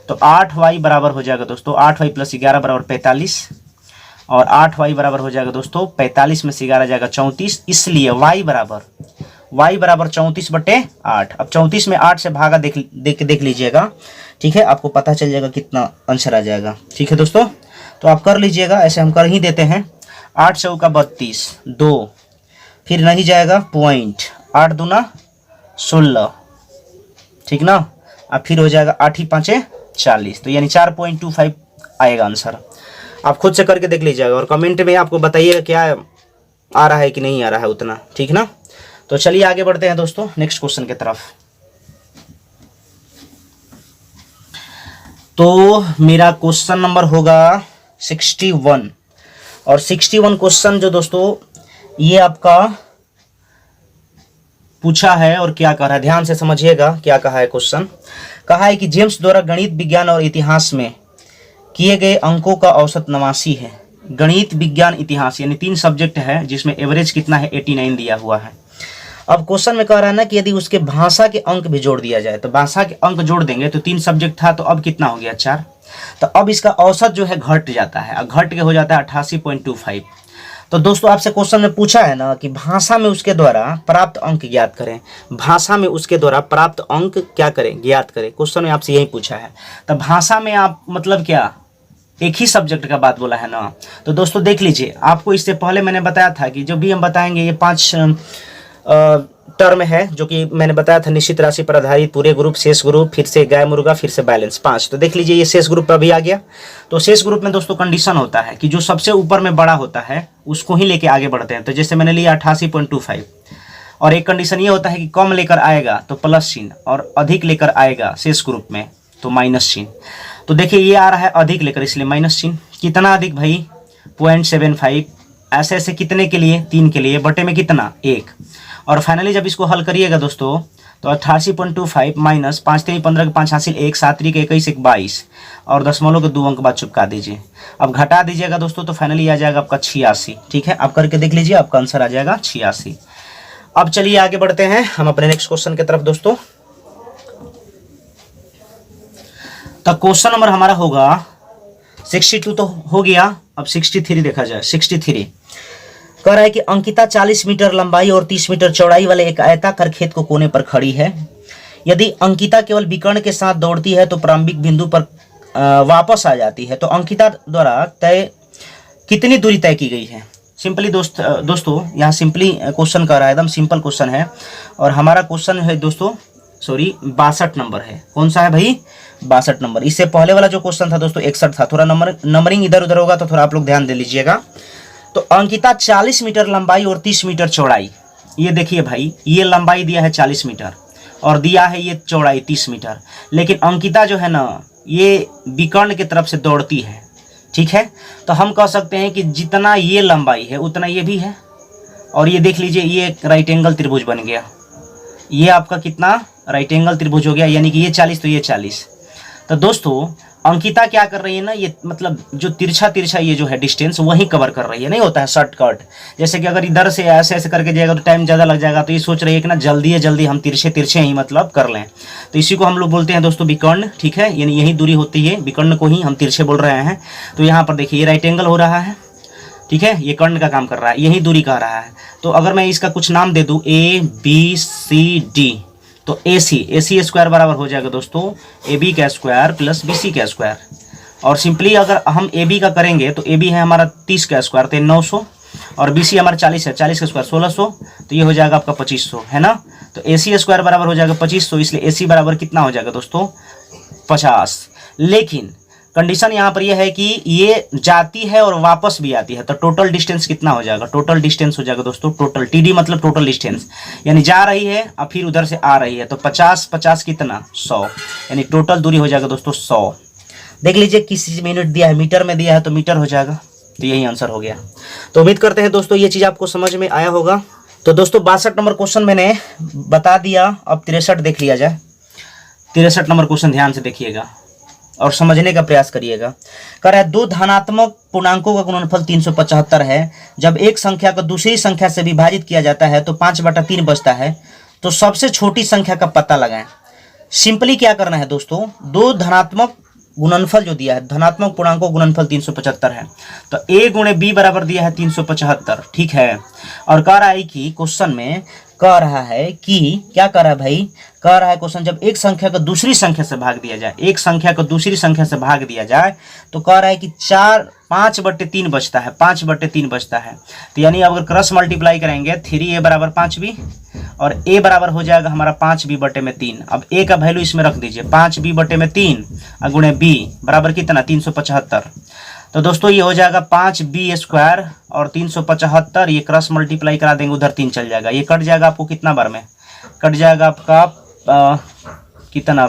तो 8y बराबर हो जाएगा दोस्तों, 8y + 11 बराबर 45, और 8y बराबर हो जाएगा दोस्तों 45 में से 11 जाएगा 34। इसलिए y बराबर 34/8। अब 34 में 8 से भागा देख लीजिएगा, ठीक है, आपको पता चल जाएगा कितना आंसर आ जाएगा। ठीक है दोस्तों, तो आप कर लीजिएगा, ऐसे हम कर ही देते हैं। 8 चौका 32, 2, फिर नहीं जाएगा पॉइंट, 8 दूना 16, ठीक ना। अब फिर हो जाएगा 8 × 5 = 40, तो यानी 4.25 आएगा आंसर। आप खुद से करके देख लीजिएगा और कमेंट में आपको बताइएगा क्या आ रहा है कि नहीं आ रहा है उतना, ठीक ना। तो चलिए आगे बढ़ते हैं दोस्तों नेक्स्ट क्वेश्चन की तरफ। तो मेरा क्वेश्चन नंबर होगा 61, और 61 क्वेश्चन जो दोस्तों ये आपका पूछा है और क्या कह रहा है, ध्यान से समझिएगा। क्या कहा है क्वेश्चन, कहा है कि जेम्स द्वारा गणित, विज्ञान और इतिहास में किए गए अंकों का औसत 89 है। गणित, विज्ञान, इतिहास यानी 3 सब्जेक्ट है जिसमें एवरेज कितना है, 89 दिया हुआ है। अब क्वेश्चन में कह रहा है ना कि यदि उसके भाषा के अंक भी जोड़ दिया जाए, तो भाषा के अंक जोड़ देंगे तो 3 सब्जेक्ट था, तो अब कितना हो गया, 4। तो अब इसका औसत जो है घट जाता है, घट के हो जाता है 88.25। तो दोस्तों आपसे क्वेश्चन में पूछा है ना कि भाषा में उसके द्वारा प्राप्त अंक ज्ञात करें, भाषा में उसके द्वारा प्राप्त अंक क्या करें, ज्ञात करें। क्वेश्चन में आपसे यही पूछा है। तो भाषा में आप मतलब क्या, एक ही सब्जेक्ट का बात बोला है ना। तो दोस्तों देख लीजिए, आपको इससे पहले मैंने बताया था कि जब भी हम बताएंगे ये टर्म है जो कि मैंने बताया था निश्चित राशि पर आधारित, पूरे ग्रुप, शेष ग्रुप, फिर से गाय मुर्गा, फिर से बैलेंस, 5। तो देख लीजिए ये शेष ग्रुप पर अभी आ गया। तो शेष ग्रुप में दोस्तों कंडीशन होता है कि जो सबसे ऊपर में बड़ा होता है उसको ही लेके आगे बढ़ते हैं। तो जैसे मैंने लिया 88.25, और एक कंडीशन ये होता है कि कम लेकर आएगा तो प्लस चिन्ह, और अधिक लेकर आएगा शेष ग्रुप में तो माइनस चिन्ह। तो देखिए ये आ रहा है अधिक लेकर, इसलिए माइनस चिन्ह। कितना अधिक भाई? 0.75। ऐसे ऐसे कितने के लिए? 3 के लिए, बटे में कितना? 1। और फाइनली जब इसको हल करिएगा दोस्तों तो 88.25 माइनस 5 3 15 के 5 हासिल 1, 7 3 के 21 1 22, और दशमलव के 2 अंक बाद चुपका दीजिए। अब घटा दीजिएगा दोस्तों तो फाइनली आ जाएगा आपका 86। ठीक है, आप करके देख लीजिए, आपका आंसर आ जाएगा 86। अब चलिए आगे बढ़ते हैं हम अपने नेक्स्ट क्वेश्चन की तरफ दोस्तों। तो क्वेश्चन नंबर हमारा होगा 62 तो हो गया, अब 63 देखा जाए। 63 कह रहा है कि अंकिता 40 मीटर लंबाई और 30 मीटर चौड़ाई वाले एक आयताकार खेत को कोने पर खड़ी है। यदि अंकिता केवल विकर्ण के साथ दौड़ती है तो प्रारंभिक बिंदु पर वापस आ जाती है, तो अंकिता द्वारा तय कितनी दूरी तय की गई है? सिंपली दोस्तों यहाँ सिंपली क्वेश्चन कर रहा है, एकदम सिंपल क्वेश्चन है। और हमारा क्वेश्चन है दोस्तों 62 नंबर है। कौन सा है भाई? 62 नंबर। इससे पहले वाला जो क्वेश्चन था दोस्तों 61 था। थोड़ा नंबरिंग इधर उधर होगा तो थोड़ा आप लोग ध्यान दे लीजिएगा। तो अंकिता 40 मीटर लंबाई और 30 मीटर चौड़ाई, ये देखिए भाई, ये लंबाई दिया है 40 मीटर और दिया है ये चौड़ाई 30 मीटर। लेकिन अंकिता जो है ना ये विकर्ण की तरफ से दौड़ती है। ठीक है, तो हम कह सकते हैं कि जितना ये लंबाई है उतना ये भी है। और ये देख लीजिए ये एक राइट एंगल त्रिभुज बन गया। ये आपका कितना? राइट एंगल त्रिभुज हो गया, यानी कि ये 40 तो ये 40। तो दोस्तों अंकिता क्या कर रही है ना, ये मतलब जो तिरछा ये जो है डिस्टेंस वही कवर कर रही है। नहीं होता है शॉर्टकट, जैसे कि अगर इधर से ऐसे ऐसे करके जाएगा तो टाइम ज़्यादा लग जाएगा। तो ये सोच रही है कि ना जल्दी हम तिरछे ही मतलब कर लें। तो इसी को हम लोग बोलते हैं दोस्तों विकर्ण। ठीक है, यानी यही दूरी होती है, विकर्ण को ही हम तिरछे बोल रहे हैं। तो यहाँ पर देखिए ये राइट एंगल हो रहा है। ठीक है, ये कर्ण का काम कर रहा है, यही दूरी कह रहा है। तो अगर मैं इसका कुछ नाम दे दूँ ABCD, तो AC स्क्वायर बराबर हो जाएगा दोस्तों AB का स्क्वायर प्लस BC का स्क्वायर। और सिंपली अगर हम AB का करेंगे तो AB है हमारा 30 का स्क्वायर तो 900, और BC हमारा 40 है, 40 का स्क्वायर 1600, तो ये हो जाएगा आपका 2500, है ना। तो AC स्क्वायर बराबर हो जाएगा 2500, इसलिए AC बराबर कितना हो जाएगा दोस्तों? 50। लेकिन कंडीशन यहाँ पर यह है कि ये जाती है और वापस भी आती है, तो टोटल डिस्टेंस कितना हो जाएगा? टोटल डिस्टेंस हो जाएगा दोस्तों टोटल TD मतलब टोटल डिस्टेंस, यानी जा रही है और फिर उधर से आ रही है। तो 50 कितना? 100, यानी टोटल दूरी हो जाएगा दोस्तों 100। देख लीजिए किसी मिनट दिया है, मीटर में दिया है तो मीटर हो जाएगा। तो यही आंसर हो गया। तो उम्मीद करते हैं दोस्तों ये चीज़ आपको समझ में आया होगा। तो दोस्तों 62 नंबर क्वेश्चन मैंने बता दिया। अब 63 देख लिया जाए। 63 नंबर क्वेश्चन ध्यान से देखिएगा और समझने का प्रयास करिएगा। कह रहा है दो धनात्मक पूर्णांकों का गुणनफल 375 है। जब एक संख्या को दूसरी संख्या से विभाजित किया जाता है तो 5/3 बचता है। तो सबसे छोटी संख्या का पता लगाएं। सिंपली क्या करना है दोस्तों, दो धनात्मक गुणनफल जो दिया है, धनात्मक पूर्णांकों गुणनफल 375 है, तो A गुणे B बराबर दिया है 375। ठीक है, और कह रहा है कि क्वेश्चन में कह रहा है कि क्या कह रहा है भाई? कह रहा है क्वेश्चन जब एक संख्या को दूसरी संख्या से भाग दिया जाए, एक संख्या को दूसरी संख्या से भाग दिया जाए तो कह रहा है कि 5/3 बचता है, 5/3 बचता है। तो यानी अगर क्रॉस मल्टीप्लाई करेंगे 3A बराबर 5B और A बराबर हो जाएगा हमारा 5B/3। अब A का वैल्यू इसमें रख दीजिए 5B/3 और गुणे B बराबर कितना? 375। तो दोस्तों ये हो जाएगा 5B स्क्वायर और 375, ये क्रॉस मल्टीप्लाई करा देंगे उधर 3 चल जाएगा, ये कट जाएगा आपको कितना बार में? कट जाएगा आपका कितना?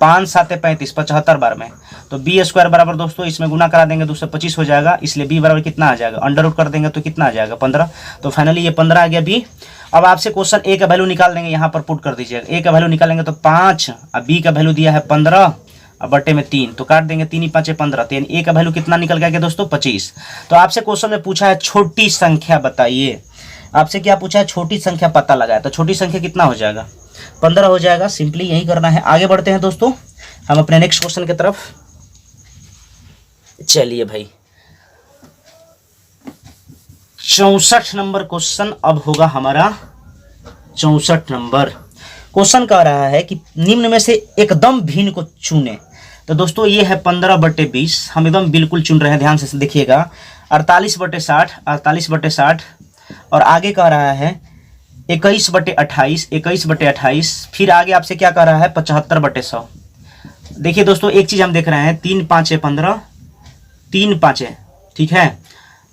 5 7 35, 75 बार में। तो B स्क्वायर बराबर दोस्तों इसमें गुना करा देंगे 225 हो जाएगा, इसलिए B बराबर कितना आ जाएगा? अंडर रूट कर देंगे तो कितना आ जाएगा? 15। तो फाइनली ये 15 आ गया B। अब आपसे क्वेश्चन A का वैल्यू निकाल देंगे, यहाँ पर पुट कर दीजिएगा। A का वैल्यू निकालेंगे तो 5, अब B का वैल्यू दिया है 15 और बटे में 3, तो काट देंगे 3 × 5 = 15। तो यानी A का वैल्यू कितना निकल गया दोस्तों? 25। तो आपसे क्वेश्चन में पूछा है छोटी संख्या बताइए। आपसे क्या पूछा है? छोटी संख्या पता लगाया। तो छोटी संख्या कितना हो जाएगा? 15 हो जाएगा। सिंपली यही करना है। आगे बढ़ते हैं दोस्तों हम अपने नेक्स्ट क्वेश्चन की तरफ। चलिए भाई 64 नंबर क्वेश्चन अब होगा हमारा। 64 नंबर क्वेश्चन कह रहा है कि निम्न में से एकदम भिन्न को चुने। तो दोस्तों ये है 15/20, हम एकदम बिल्कुल चुन रहे हैं, ध्यान से देखिएगा। 48/60, 48/60, और आगे कह रहा है 21/28, 21/28। फिर आगे आपसे क्या कर रहा है 75/100। देखिए दोस्तों एक चीज हम देख रहे हैं, 3 5 15, 3 5, ठीक है,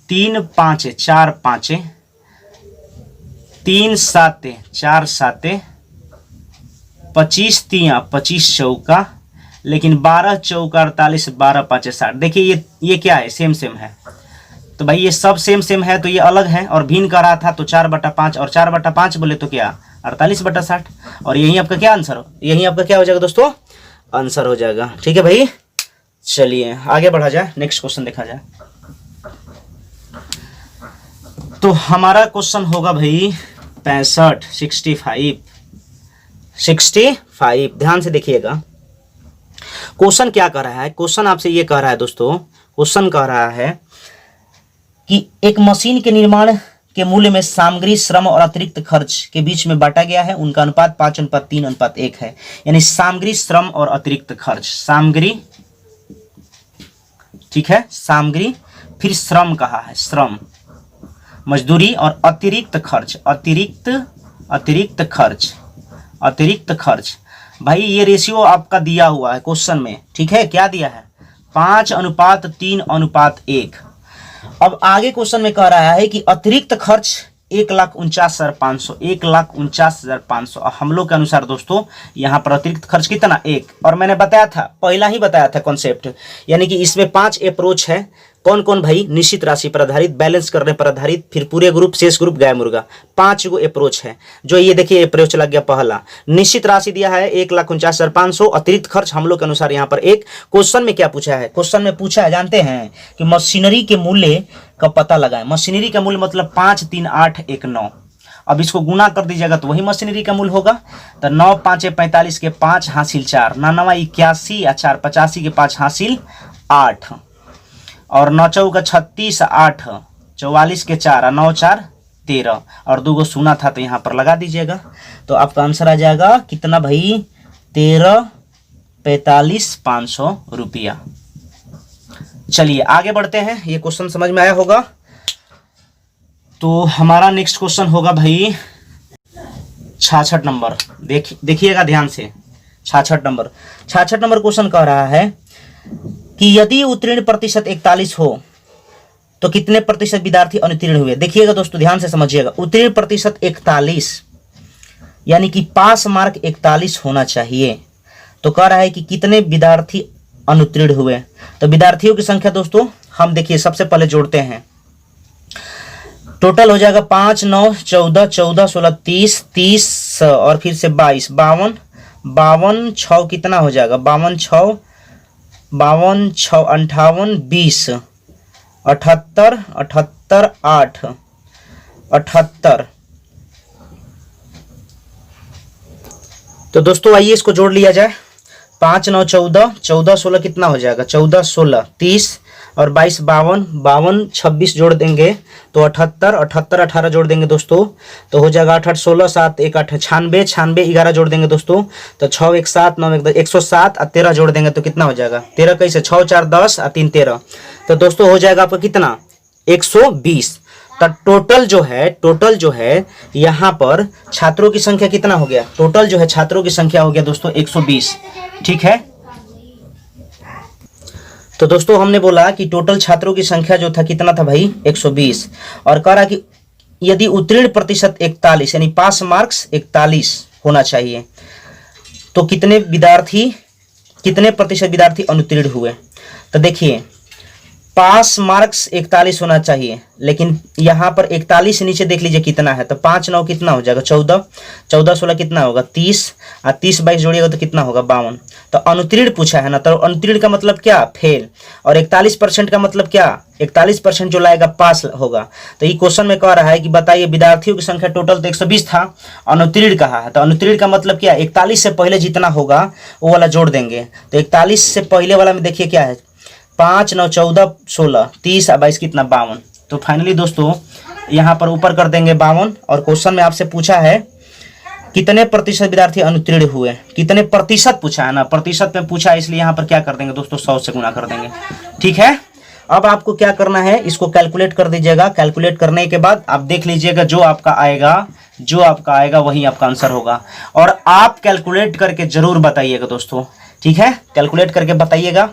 3 5 4 5, 3 7 4 7, 25 3 25 चौका, लेकिन 12 चौका 48, 12 5 60। देखिए ये क्या है, सेम सेम है। तो भाई ये सब सेम सेम है तो ये अलग है, और भिन्न कर रहा था तो 4/5, और 4/5 बोले तो क्या 48/60। और यही आपका क्या आंसर, यही आपका क्या हो जाएगा दोस्तों, आंसर हो जाएगा। ठीक है भाई, चलिए आगे बढ़ा जाए, नेक्स्ट क्वेश्चन देखा जाए। तो हमारा क्वेश्चन होगा भाई 65 ध्यान से देखिएगा। क्वेश्चन क्या कह रहा है, क्वेश्चन आपसे ये कह रहा है दोस्तों, क्वेश्चन कह रहा है कि एक मशीन के निर्माण के मूल्य में सामग्री, श्रम और अतिरिक्त खर्च के बीच में बांटा गया है। उनका अनुपात 5:3:1 है। यानी सामग्री, श्रम और अतिरिक्त खर्च, सामग्री, ठीक है, सामग्री, फिर श्रम कहा है, श्रम, मजदूरी, और अतिरिक्त खर्च, अतिरिक्त खर्च। भाई ये रेशियो आपका दिया हुआ है क्वेश्चन में, ठीक है, क्या दिया है 5:3:1। अब आगे क्वेश्चन में कह रहा है कि अतिरिक्त खर्च 1,49,500, 1,49,500। हम लोग के अनुसार दोस्तों यहाँ पर अतिरिक्त खर्च कितना 1, और मैंने बताया था, पहला ही बताया था कॉन्सेप्ट, यानी कि इसमें 5 अप्रोच है। कौन कौन भाई, निश्चित राशि पर आधारित, बैलेंस करने पर आधारित, फिर पूरे ग्रुप, शेष ग्रुप, गाय मुर्गा, 5 गो अप्रोच है। जो ये देखिए अप्रोच लग गया पहला, निश्चित राशि दिया है 1,49,500, अतिरिक्त खर्च हम लोग के अनुसार यहाँ पर 1। क्वेश्चन में क्या पूछा है, क्वेश्चन में पूछा है जानते हैं कि मशीनरी के मूल्य का पता लगाएं। मशीनरी का मूल्य मतलब 5,3,8,1,9। अब इसको गुना कर दीजिएगा तो वही मशीनरी का मूल्य होगा। तो 9 5 45 के 5 हासिल 4, 9 81 और 4 85 के 5 हासिल 8, और 9 चौका 36, 8 44 के 4 और 9 4 13, और 2 गो सुना था तो यहाँ पर लगा दीजिएगा। तो आपका आंसर आ जाएगा कितना भाई, 13,45,500 रुपया। चलिए आगे बढ़ते हैं, ये क्वेश्चन समझ में आया होगा। तो हमारा नेक्स्ट क्वेश्चन होगा भाई 66 नंबर। देखिएगा ध्यान से, 66 नंबर क्वेश्चन कह रहा है कि यदि उत्तीर्ण प्रतिशत 41 हो तो कितने प्रतिशत विद्यार्थी अनुत्तीर्ण हुए। देखिएगा दोस्तों ध्यान से समझिएगा, उत्तीर्ण प्रतिशत 41 यानी कि पास मार्क 41 होना चाहिए। तो कह रहा है कि कितने विद्यार्थी अनुत्तीर्ण हुए। तो विद्यार्थियों की संख्या दोस्तों हम देखिए सबसे पहले जोड़ते हैं, टोटल हो जाएगा 5 9 14 14 16 30 30 और फिर से 22 52 52 6 कितना हो जाएगा 52 6 52 6 58 20 78 78 8 78। तो दोस्तों आइए इसको जोड़ लिया जाए। 5 9 14 14 16 कितना हो जाएगा 14 16 30 और 22 52 52 26 जोड़ देंगे तो 78 78 18 जोड़ देंगे दोस्तों तो हो जाएगा 8 8 16 7 1 8 96 96 11 जोड़ देंगे दोस्तों तो 6 1 7 9 1 107 और 13 जोड़ देंगे तो कितना हो जाएगा 13 कैसे 6 4 10 और 3 13। तो दोस्तों हो जाएगा आपका कितना 120। तो टोटल जो है यहाँ पर छात्रों की संख्या कितना हो गया, टोटल जो है छात्रों की संख्या हो गया दोस्तों 120। ठीक है, तो दोस्तों हमने बोला कि टोटल छात्रों की संख्या जो था कितना था भाई 120 और कह रहा कि यदि उत्तीर्ण प्रतिशत 41 यानी पास मार्क्स 41 होना चाहिए तो कितने प्रतिशत विद्यार्थी अनुत्तीर्ण हुए। तो देखिए पास मार्क्स 41 होना चाहिए लेकिन यहाँ पर 41 से नीचे देख लीजिए कितना है तो 5 9 कितना हो जाएगा 14 14 16 कितना होगा 30 और 30 22 जोड़िएगा तो कितना होगा 52। तो अनुत्तीर्ण पूछा है ना, तो अनुत्तीर्ण का मतलब क्या फेल और 41% का मतलब क्या 41% जो लाएगा पास होगा। तो ये क्वेश्चन में कह रहा है कि बताइए विद्यार्थियों की संख्या टोटल तो 120 था, अनुत्तीर्ण कहा है तो अनुत्तीर्ण का मतलब क्या 41 से पहले जितना होगा वो वाला जोड़ देंगे। तो 41 से पहले वाला में देखिए क्या है 5 9 14 16 30 और 22 कितना 52। तो फाइनली दोस्तों यहाँ पर ऊपर कर देंगे 52 और क्वेश्चन में आपसे पूछा है कितने प्रतिशत विद्यार्थी अनुत्तीर्ण हुए, कितने प्रतिशत पूछा है ना, प्रतिशत में पूछा है इसलिए यहाँ पर क्या कर देंगे दोस्तों 100 से गुना कर देंगे। ठीक है, अब आपको क्या करना है, इसको कैलकुलेट कर दीजिएगा। कैलकुलेट करने के बाद आप देख लीजिएगा जो आपका आएगा वही आपका आंसर होगा। और आप कैलकुलेट करके जरूर बताइएगा दोस्तों, ठीक है, कैलकुलेट करके बताइएगा।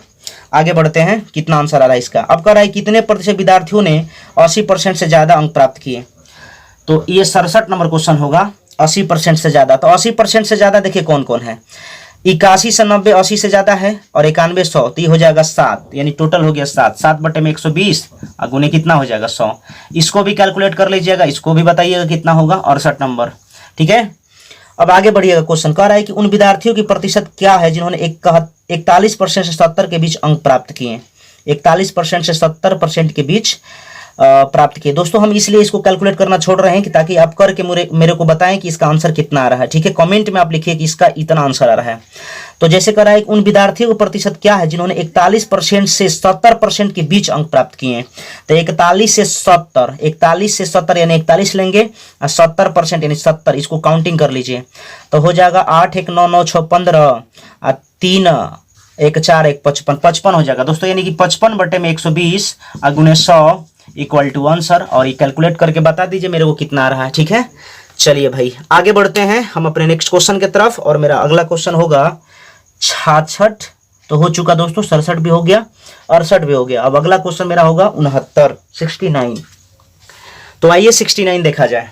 आगे बढ़ते हैं, कितना आंसर आ रहा है इसका। अब कह रहा है कितने प्रतिशत विद्यार्थियों ने 80% से ज्यादा अंक प्राप्त किए। तो ये 67 नंबर क्वेश्चन होगा, 80% से ज्यादा। तो 80% से ज्यादा देखिए कौन कौन है। 81 से 90 80 से ज्यादा है, और 91 100, तो ये हो जाएगा 7, यानी टोटल हो गया 7। 7 बटे में 120 और गुने कितना हो जाएगा 100। इसको भी कैलकुलेट कर लीजिएगा, इसको भी बताइएगा कितना होगा, 68 नंबर। ठीक है, अब आगे बढ़िएगा। क्वेश्चन कह रहा है कि उन विद्यार्थियों की प्रतिशत क्या है जिन्होंने 41% से 70 के बीच अंक प्राप्त किए। 41% से 70% के बीच प्राप्त किए। दोस्तों हम इसलिए इसको कैलकुलेट करना छोड़ रहे हैं कि ताकि आप करके मेरे को बताएं कि इसका आंसर कितना आ रहा है। ठीक है, कमेंट में आप लिखिए कि इसका इतना आंसर आ रहा है। तो जैसे कह रहा है उन विद्यार्थियों का प्रतिशत क्या है जिन्होंने 41% से 70% के बीच अंक प्राप्त किए। तो 41 से 70 यानी 41 लेंगे और 70% यानी 70, इसको काउंटिंग कर लीजिए। तो हो जाएगा 8 1 9 9 6 15 और 3 1 4 1 55, 55 हो जाएगा दोस्तों। यानी कि 55 बटे में 120 और गुने 100 इक्वल टू आंसर। और ये कैलकुलेट करके बता दीजिए मेरे को कितना आ रहा है। ठीक है, चलिए भाई आगे बढ़ते हैं हम अपने नेक्स्ट क्वेश्चन की तरफ। और मेरा अगला क्वेश्चन होगा 66 तो हो चुका दोस्तों, 67 भी हो गया, 68 भी हो गया। अब अगला क्वेश्चन मेरा होगा 69। तो आइए 69 देखा जाए।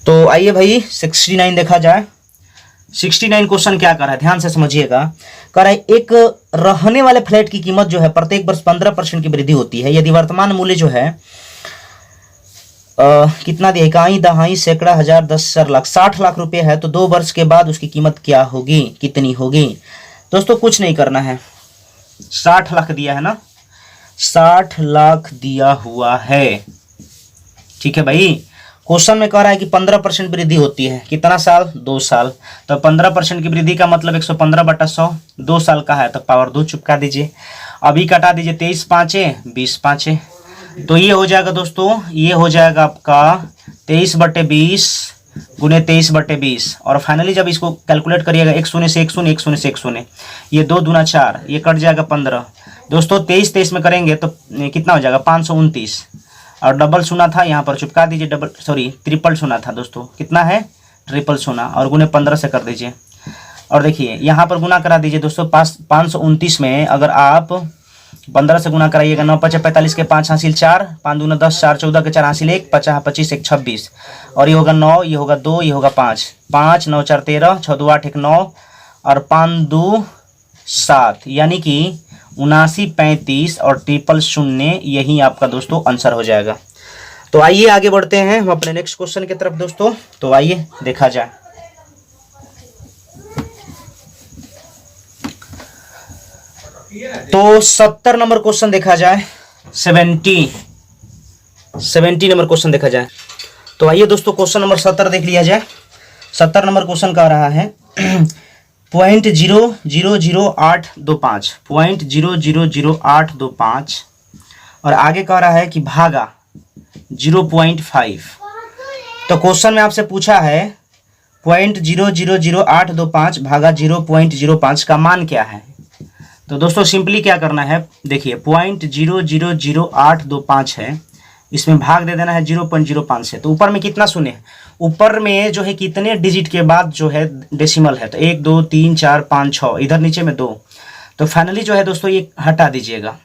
तो आइए भाई 69 देखा जाए। 69 क्वेश्चन क्या कर रहा है, ध्यान से समझिएगा। कह रहा है एक रहने वाले फ्लैट की कीमत जो है प्रत्येक वर्ष 15% की वृद्धि होती है। यदि वर्तमान मूल्य जो है कितना दिया, इकाई दहाई सैकड़ा हजार 10,000 लाख 60 लाख रुपए है, तो 2 वर्ष के बाद उसकी कीमत क्या होगी, कितनी होगी। दोस्तों कुछ नहीं करना है, 60 लाख दिया है ना, 60 लाख दिया हुआ है। ठीक है भाई, क्वेश्चन में कह रहा है कि 15% वृद्धि होती है, कितना साल, 2 साल। तो 15% की वृद्धि का मतलब 115 बटा 100, 2 साल का है तो पावर 2 चिपका दीजिए। अभी कटा दीजिए 23 5 20 5, तो ये हो जाएगा दोस्तों, ये हो जाएगा आपका 23 बटे 20 गुने 23 बटे 20। और फाइनली जब इसको कैलकुलेट करिएगा 1 शून्य से 1 शून्य, 1 शून्य से 1 शून्य, ये 2 दूना 4, ये कट जाएगा 15। दोस्तों 23 में करेंगे तो कितना हो जाएगा 529। और डबल सुना था, यहाँ पर चिपका दीजिए, ट्रिपल सुना था दोस्तों, कितना है, ट्रिपल सुना, और गुने 15 से कर दीजिए। और देखिए यहाँ पर गुना करा दीजिए दोस्तों, 529 में अगर आप 15 से गुना कराइएगा, 9 5 45 के 5 हासिल 4, 5 दूना 10, 4 14 के 4 हासिल 1, 50 25 1 26, और ये होगा 9, ये होगा 2, ये होगा 5, 5 9 4 13, 6 2 8 1 9, और 5 2 7, यानी कि 79 35 और ट्रिपल शून्य, यही आपका दोस्तों आंसर हो जाएगा। तो आइए आगे बढ़ते हैं हम अपने नेक्स्ट क्वेश्चन की तरफ दोस्तों। तो आइए देखा जाए। तो 70 नंबर क्वेश्चन देखा जाए, 70 नंबर क्वेश्चन देखा जाए। तो आइए दोस्तों क्वेश्चन नंबर 70 देख लिया जाए। 70 नंबर क्वेश्चन का रहा है 0.000825, 0.000825, और आगे कह रहा है कि भागा 0.5। तो क्वेश्चन में आपसे पूछा है 0.000825 भागा 0.05 का मान क्या है। तो दोस्तों सिंपली क्या करना है, देखिए 0.000825 है, इसमें भाग दे देना है 0.05 से। तो ऊपर में कितना सुने, ऊपर में जो है कितने डिजिट के बाद जो है डेसिमल है, तो 1 2 3 4 5 6, इधर नीचे में 2। तो फाइनली जो है दोस्तों ये हटा दीजिएगा,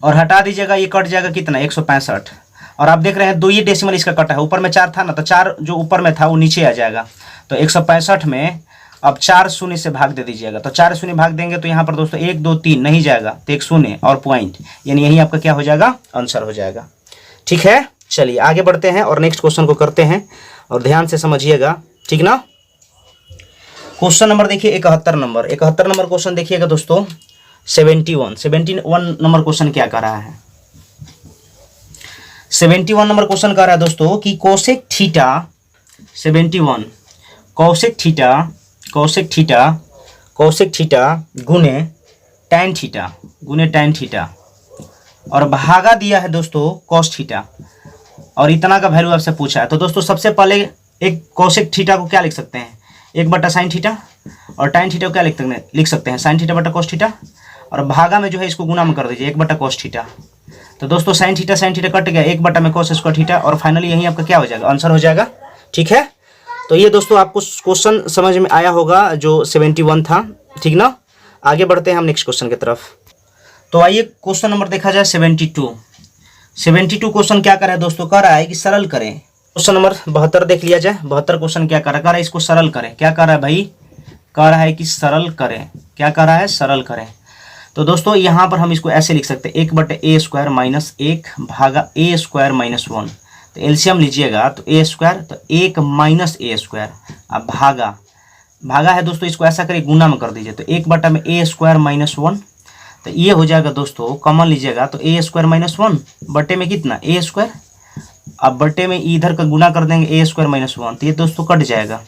और हटा दीजिएगा, ये कट जाएगा कितना 165। और आप देख रहे हैं 2 ये डेसिमल इसका कटा है, ऊपर में 4 था ना, तो 4 जो ऊपर में था वो नीचे आ जाएगा। तो 165 में अब 4 शून्य से भाग दे दीजिएगा। तो 4 शून्य भाग देंगे तो यहाँ पर दोस्तों 1 2 3 नहीं जाएगा, तो 1 शून्य और पॉइंट, यानी यही आपका क्या हो जाएगा, आंसर हो जाएगा। ठीक है, चलिए आगे बढ़ते हैं और नेक्स्ट क्वेश्चन को करते हैं, और ध्यान से समझिएगा, ठीक ना। क्वेश्चन नंबर देखिए 71 नंबर क्वेश्चन देखिएगा दोस्तों। 71 नंबर क्वेश्चन क्या कर रहा है, 71 नंबर क्वेश्चन कर रहा है दोस्तों कि कोसेक थीटा 71 कोसेक थीटा गुने टैन थीटा और भागा दिया है दोस्तों कॉस थीटा, और इतना का वैल्यू आपसे पूछा है। तो दोस्तों सबसे पहले एक कोसेक थीटा को क्या लिख सकते हैं, 1 साइन थीटा, और टैन थीटा को क्या लिख सकते हैं, साइन थीटा बटा कॉस थीटा, और भागा में जो है इसको गुना में कर दीजिए 1 कॉस थीटा। तो दोस्तों साइन थीटा कट गया, 1 में cos स्क्वायर थीटा, और फाइनली यही आपका क्या हो जाएगा, आंसर हो जाएगा। ठीक है, तो ये दोस्तों आपको क्वेश्चन समझ में आया होगा जो 71 था। ठीक ना, आगे बढ़ते हैं हम नेक्स्ट क्वेश्चन की तरफ। तो आइए क्वेश्चन नंबर देखा जाए 72 क्वेश्चन क्या कर रहा है दोस्तों, कह रहा है कि सरल करें। क्वेश्चन नंबर 72 देख लिया जाए। 72 क्वेश्चन क्या कर रहा है, इसको सरल करें। क्या कर रहा है भाई, कह रहा है कि सरल करें। क्या कर रहा है, सरल करें। तो दोस्तों यहाँ पर हम इसको ऐसे लिख सकते हैं, 1/a² माइनस 1 भागा a² माइनस 1। तो एलसीएम लीजिएगा तो a², तो 1 माइनस a², अब भागा है दोस्तों, इसको ऐसा करिए गुना में कर दीजिए, तो 1/a² माइनस 1। तो ये हो जाएगा दोस्तों, कॉमन लीजिएगा तो a² माइनस 1 बटे में कितना a², अब बटे में इधर का गुना कर देंगे a² माइनस 1, तो ये दोस्तों कट जाएगा,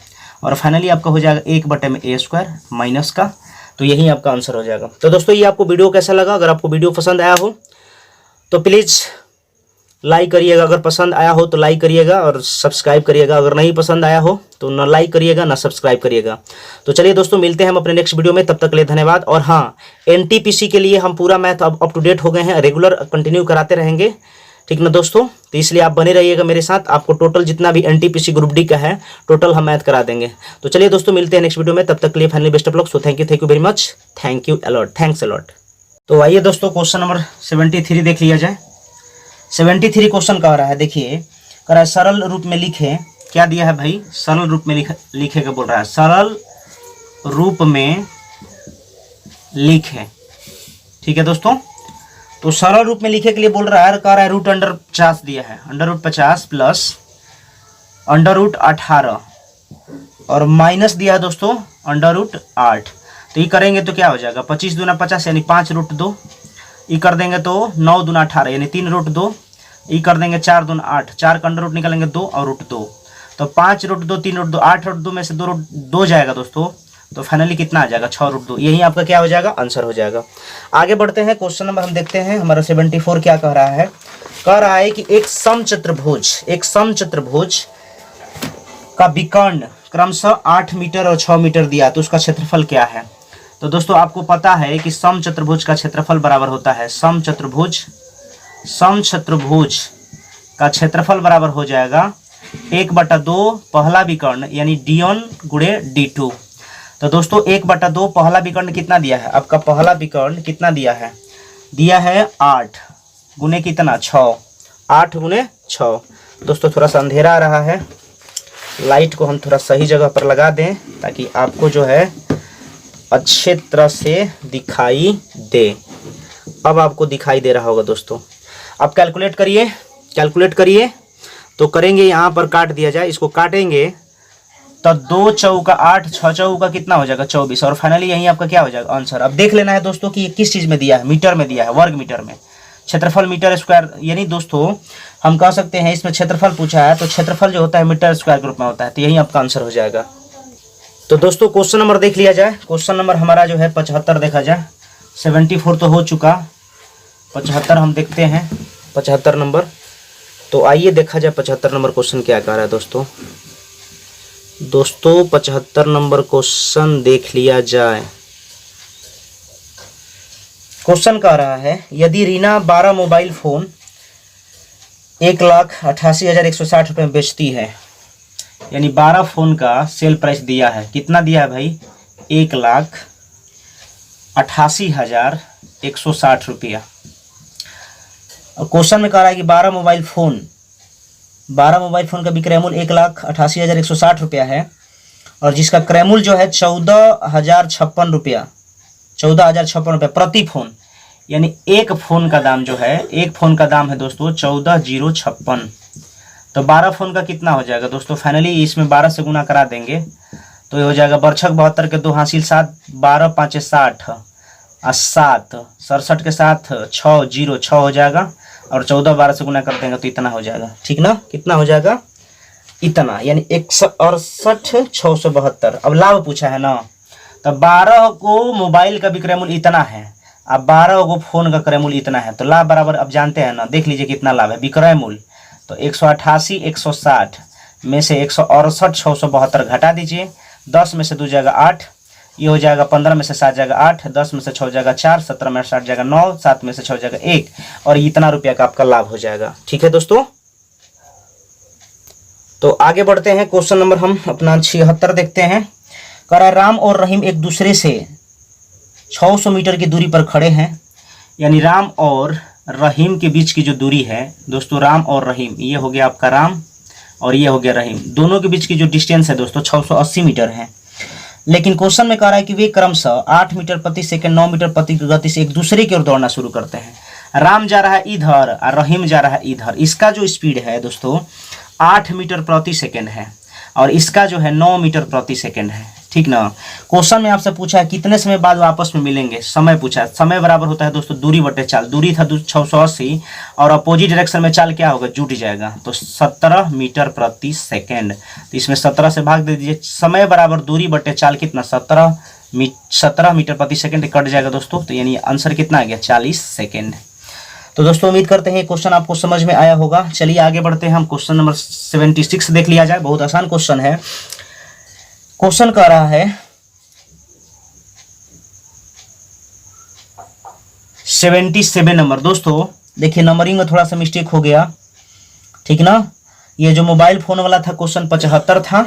और फाइनली आपका हो जाएगा 1/a² माइनस का, तो यही आपका आंसर हो जाएगा। तो दोस्तों ये आपको वीडियो कैसा लगा, अगर आपको वीडियो पसंद आया हो तो प्लीज़ लाइक करिएगा, अगर पसंद आया हो तो लाइक करिएगा और सब्सक्राइब करिएगा, अगर नहीं पसंद आया हो तो ना लाइक करिएगा ना सब्सक्राइब करिएगा। तो चलिए दोस्तों मिलते हैं हम अपने नेक्स्ट वीडियो में, तब तक के लिए धन्यवाद। और हाँ, एनटीपीसी के लिए हम पूरा मैथ अब अप टू डेट हो गए हैं, रेगुलर कंटिन्यू कराते रहेंगे। ठीक ना दोस्तों, तो इसलिए आप बने रहिएगा मेरे साथ, आपको टोटल जितना भी एनटीपीसी ग्रुप डी का है टोटल हम मैथ करा देंगे। तो चलिए दोस्तों मिलते हैं नेक्स्ट वीडियो में, तब तक के लिए finally best of luck. So thank you very much, thank you a lot, thanks a lot. तो आइए दोस्तों क्वेश्चन नंबर 73 देख लिया जाए। 73 क्वेश्चन कह रहा है, देखिए कह रहा है सरल रूप में लिखे। क्या दिया है भाई, सरल रूप में लिखे का बोल रहा है, सरल रूप में लिखे। ठीक है दोस्तों, तो सरल रूप में लिखे के लिए बोल रहा है, कह रहा है √50 दिया है, √50 प्लस √18 और माइनस दिया है दोस्तों √8। तो ये करेंगे तो क्या हो जाएगा, 25 दूना 50 यानी 5√2, ये कर देंगे तो 9 दूना 18 यानी 3√2, ये कर देंगे 4 दूना 8, 4 का अंडर रूट निकालेंगे 2 और √2, तो 5√2 3√2 8√2 में से 2 जाएगा दोस्तों, तो फाइनली कितना आ जाएगा 6√2। यही आपका क्या हो जाएगा, आंसर हो जाएगा। आगे बढ़ते हैं, क्वेश्चन नंबर हम देखते हैं हमारा 74 क्या कह रहा है। कह रहा है कि एक समचतुर्भुज का विकर्ण क्रमशः 8 मीटर और 6 मीटर दिया, तो उसका क्षेत्रफल क्या है। तो दोस्तों आपको पता है कि समचतुर्भुज का क्षेत्रफल बराबर होता है, समचतुर्भुज का क्षेत्रफल बराबर हो जाएगा 1/2 पहला विकर्ण यानी d1 गुणे d2। तो दोस्तों 1/2 पहला विकर्ण कितना दिया है, आपका पहला विकर्ण कितना दिया है 8 गुणे कितना 6, 8 गुणे 6। दोस्तों थोड़ा सा अंधेरा आ रहा है, लाइट को हम थोड़ा सही जगह पर लगा दें ताकि आपको जो है अच्छे तरह से दिखाई दे। अब आपको दिखाई दे रहा होगा दोस्तों। अब कैलकुलेट करिए तो करेंगे, यहाँ पर काट दिया जाए, इसको काटेंगे तो 2 चौका 8 6 चौका कितना हो जाएगा 24, और फाइनली यही आपका क्या हो जाएगा आंसर। अब देख लेना है दोस्तों कि ये किस चीज़ में दिया है, मीटर में दिया है, वर्ग मीटर में, क्षेत्रफल मीटर स्क्वायर, यानी दोस्तों हम कह सकते हैं इसमें क्षेत्रफल पूछा है तो क्षेत्रफल जो होता है मीटर स्क्वायर के रूप में होता है, तो यही आपका आंसर हो जाएगा। तो दोस्तों क्वेश्चन नंबर देख लिया जाए। क्वेश्चन नंबर हमारा जो है 75 देखा जाए, 74 तो हो चुका, 75 हम देखते हैं 75 नंबर। तो आइए देखा जाए 75 नंबर क्वेश्चन क्या कह रहा है दोस्तों 75 नंबर क्वेश्चन देख लिया जाए। क्वेश्चन कह रहा है, यदि रीना 12 मोबाइल फोन 1,88,160 रुपये में बेचती है, यानी 12 फोन का सेल प्राइस दिया है, कितना दिया है भाई 1,88,160 रुपया। और क्वेश्चन में कह रहा है कि 12 मोबाइल फोन का विक्रय मूल्य 1,88,160 रुपया है, और जिसका क्रय मूल्य जो है 14,056 रुपया प्रति फोन, यानी एक फोन का दाम है दोस्तों 14,056। तो 12 फोन का कितना हो जाएगा दोस्तों, फाइनली इसमें 12 से गुना करा देंगे तो ये हो जाएगा बरछक 72 के 2 हासिल 7, 12 5 60 और 7 67 के साथ 6 हो जाएगा, और 14 12 से गुना कर देंगे तो इतना हो जाएगा। ठीक ना, कितना हो जाएगा इतना, यानी 168,672। अब लाभ पूछा है ना, तो 12 को मोबाइल का विक्रय मूल्य इतना है, अब 12 को फोन का क्रय मूल्य इतना है, तो लाभ बराबर अब जानते हैं ना, देख लीजिए कितना लाभ है विक्रय मूल्य। तो 188 160 में से 168 672 घटा दीजिए, 10 में से 2 जाएगा 8, ये हो जाएगा 15 में से 7 जाएगा 8, 10 में से 6 जाएगा 4, 17 में से 8 जाएगा 9, 7 में से 6 जाएगा 1 और इतना रुपया का आपका लाभ हो जाएगा। ठीक है दोस्तों, तो आगे बढ़ते हैं। क्वेश्चन नंबर हम अपना 76 देखते हैं। कह रहा है राम और रहीम एक दूसरे से 600 मीटर की दूरी पर खड़े हैं, यानी राम और रहीम के बीच की जो दूरी है दोस्तों, राम और रहीम, ये हो गया आपका राम और ये हो गया रहीम, दोनों के बीच की जो डिस्टेंस है दोस्तों 680 मीटर है। लेकिन क्वेश्चन में कह रहा है कि वे क्रमशः 8 मीटर प्रति सेकंड 9 मीटर प्रति गति से एक दूसरे की ओर दौड़ना शुरू करते हैं। राम जा रहा है इधर और रहीम जा रहा है इधर। इसका जो स्पीड है दोस्तों 8 मीटर प्रति सेकंड है और इसका जो है 9 मीटर प्रति सेकंड है। ठीक ना। क्वेश्चन में आपसे पूछा है कितने समय बाद वो आपस में मिलेंगे, समय पूछा है। समय बराबर होता है दोस्तों दूरी बटे चाल, दूरी था 680 और अपोजिट डायरेक्शन में चाल क्या होगा, जुट जाएगा, तो 17 मीटर प्रति सेकेंड। तो इसमें 17 से भाग दे दीजिए, समय बराबर दूरी बटे चाल कितना 17 मीटर प्रति सेकेंड कट जाएगा दोस्तों, तो यानी आंसर कितना आ गया 40 सेकेंड। तो दोस्तों उम्मीद करते हैं क्वेश्चन आपको समझ में आया होगा। चलिए आगे बढ़ते हैं, हम क्वेश्चन नंबर 76 देख लिया जाए। बहुत आसान क्वेश्चन है। क्वेश्चन कह रहा है 77 नंबर। दोस्तों देखिए नंबरिंग में थोड़ा सा मिस्टेक हो गया, ठीक ना। ये जो मोबाइल फोन वाला था क्वेश्चन 75 था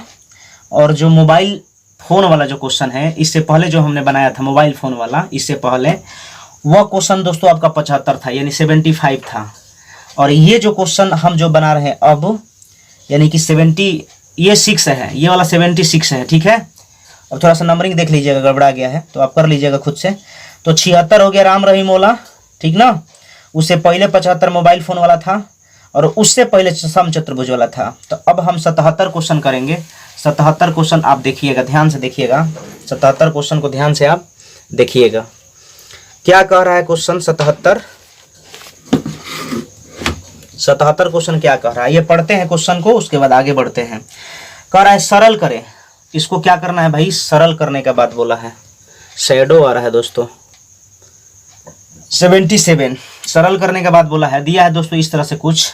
और जो मोबाइल फोन वाला जो क्वेश्चन है इससे पहले जो हमने बनाया था मोबाइल फोन वाला, इससे पहले वह क्वेश्चन दोस्तों आपका 75 था, यानी 75 था। और ये जो क्वेश्चन हम जो बना रहे हैं अब, यानी कि 70 ये 6 है, ये वाला 76 है। ठीक है, अब थोड़ा सा नंबरिंग देख लीजिएगा, गड़बड़ा गया है तो आप कर लीजिएगा खुद से। तो 76 हो गया राम रहीम वाला, ठीक ना। उससे पहले 75 मोबाइल फोन वाला था और उससे पहले सम चतुर्भुज वाला था। तो अब हम 77 क्वेश्चन करेंगे। 77 क्वेश्चन आप देखिएगा, ध्यान से देखिएगा। 77 क्वेश्चन को ध्यान से आप देखिएगा, क्या कह रहा है क्वेश्चन 77 क्वेश्चन क्या कह रहा है, ये पढ़ते हैं क्वेश्चन को, उसके बाद आगे बढ़ते हैं। कह रहा है सरल करें। इसको क्या करना है भाई, सरल करने का बात बोला है। शैडो आ रहा है दोस्तों 77, सरल करने का बात बोला है। दिया है दोस्तों इस तरह से कुछ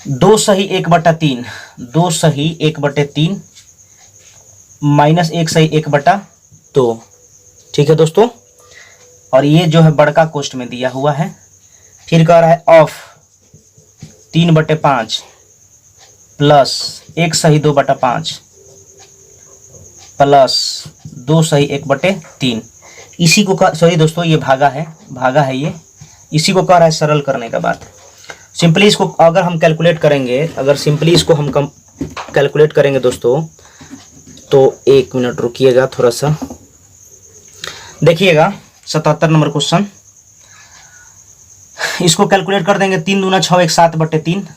2 सही 1/3, 2 सही 1/3 माइनस 1 सही 1/2। ठीक है दोस्तों, और ये जो है बड़का कोष्ट में दिया हुआ है। फिर कह रहा है ऑफ 3/5 प्लस 1 सही 2/5 प्लस 2 सही 1/3। इसी को सॉरी दोस्तों ये भागा है ये, इसी को कह रहा है सरल करने का बात। सिंपली इसको अगर हम कैलकुलेट करेंगे, अगर सिंपली इसको हम कैलकुलेट करेंगे दोस्तों, तो 1 मिनट रुकिएगा थोड़ा सा, देखिएगा 77 नंबर क्वेश्चन। इसको कैलकुलेट कर देंगे, 3 दूना 6 1 7/3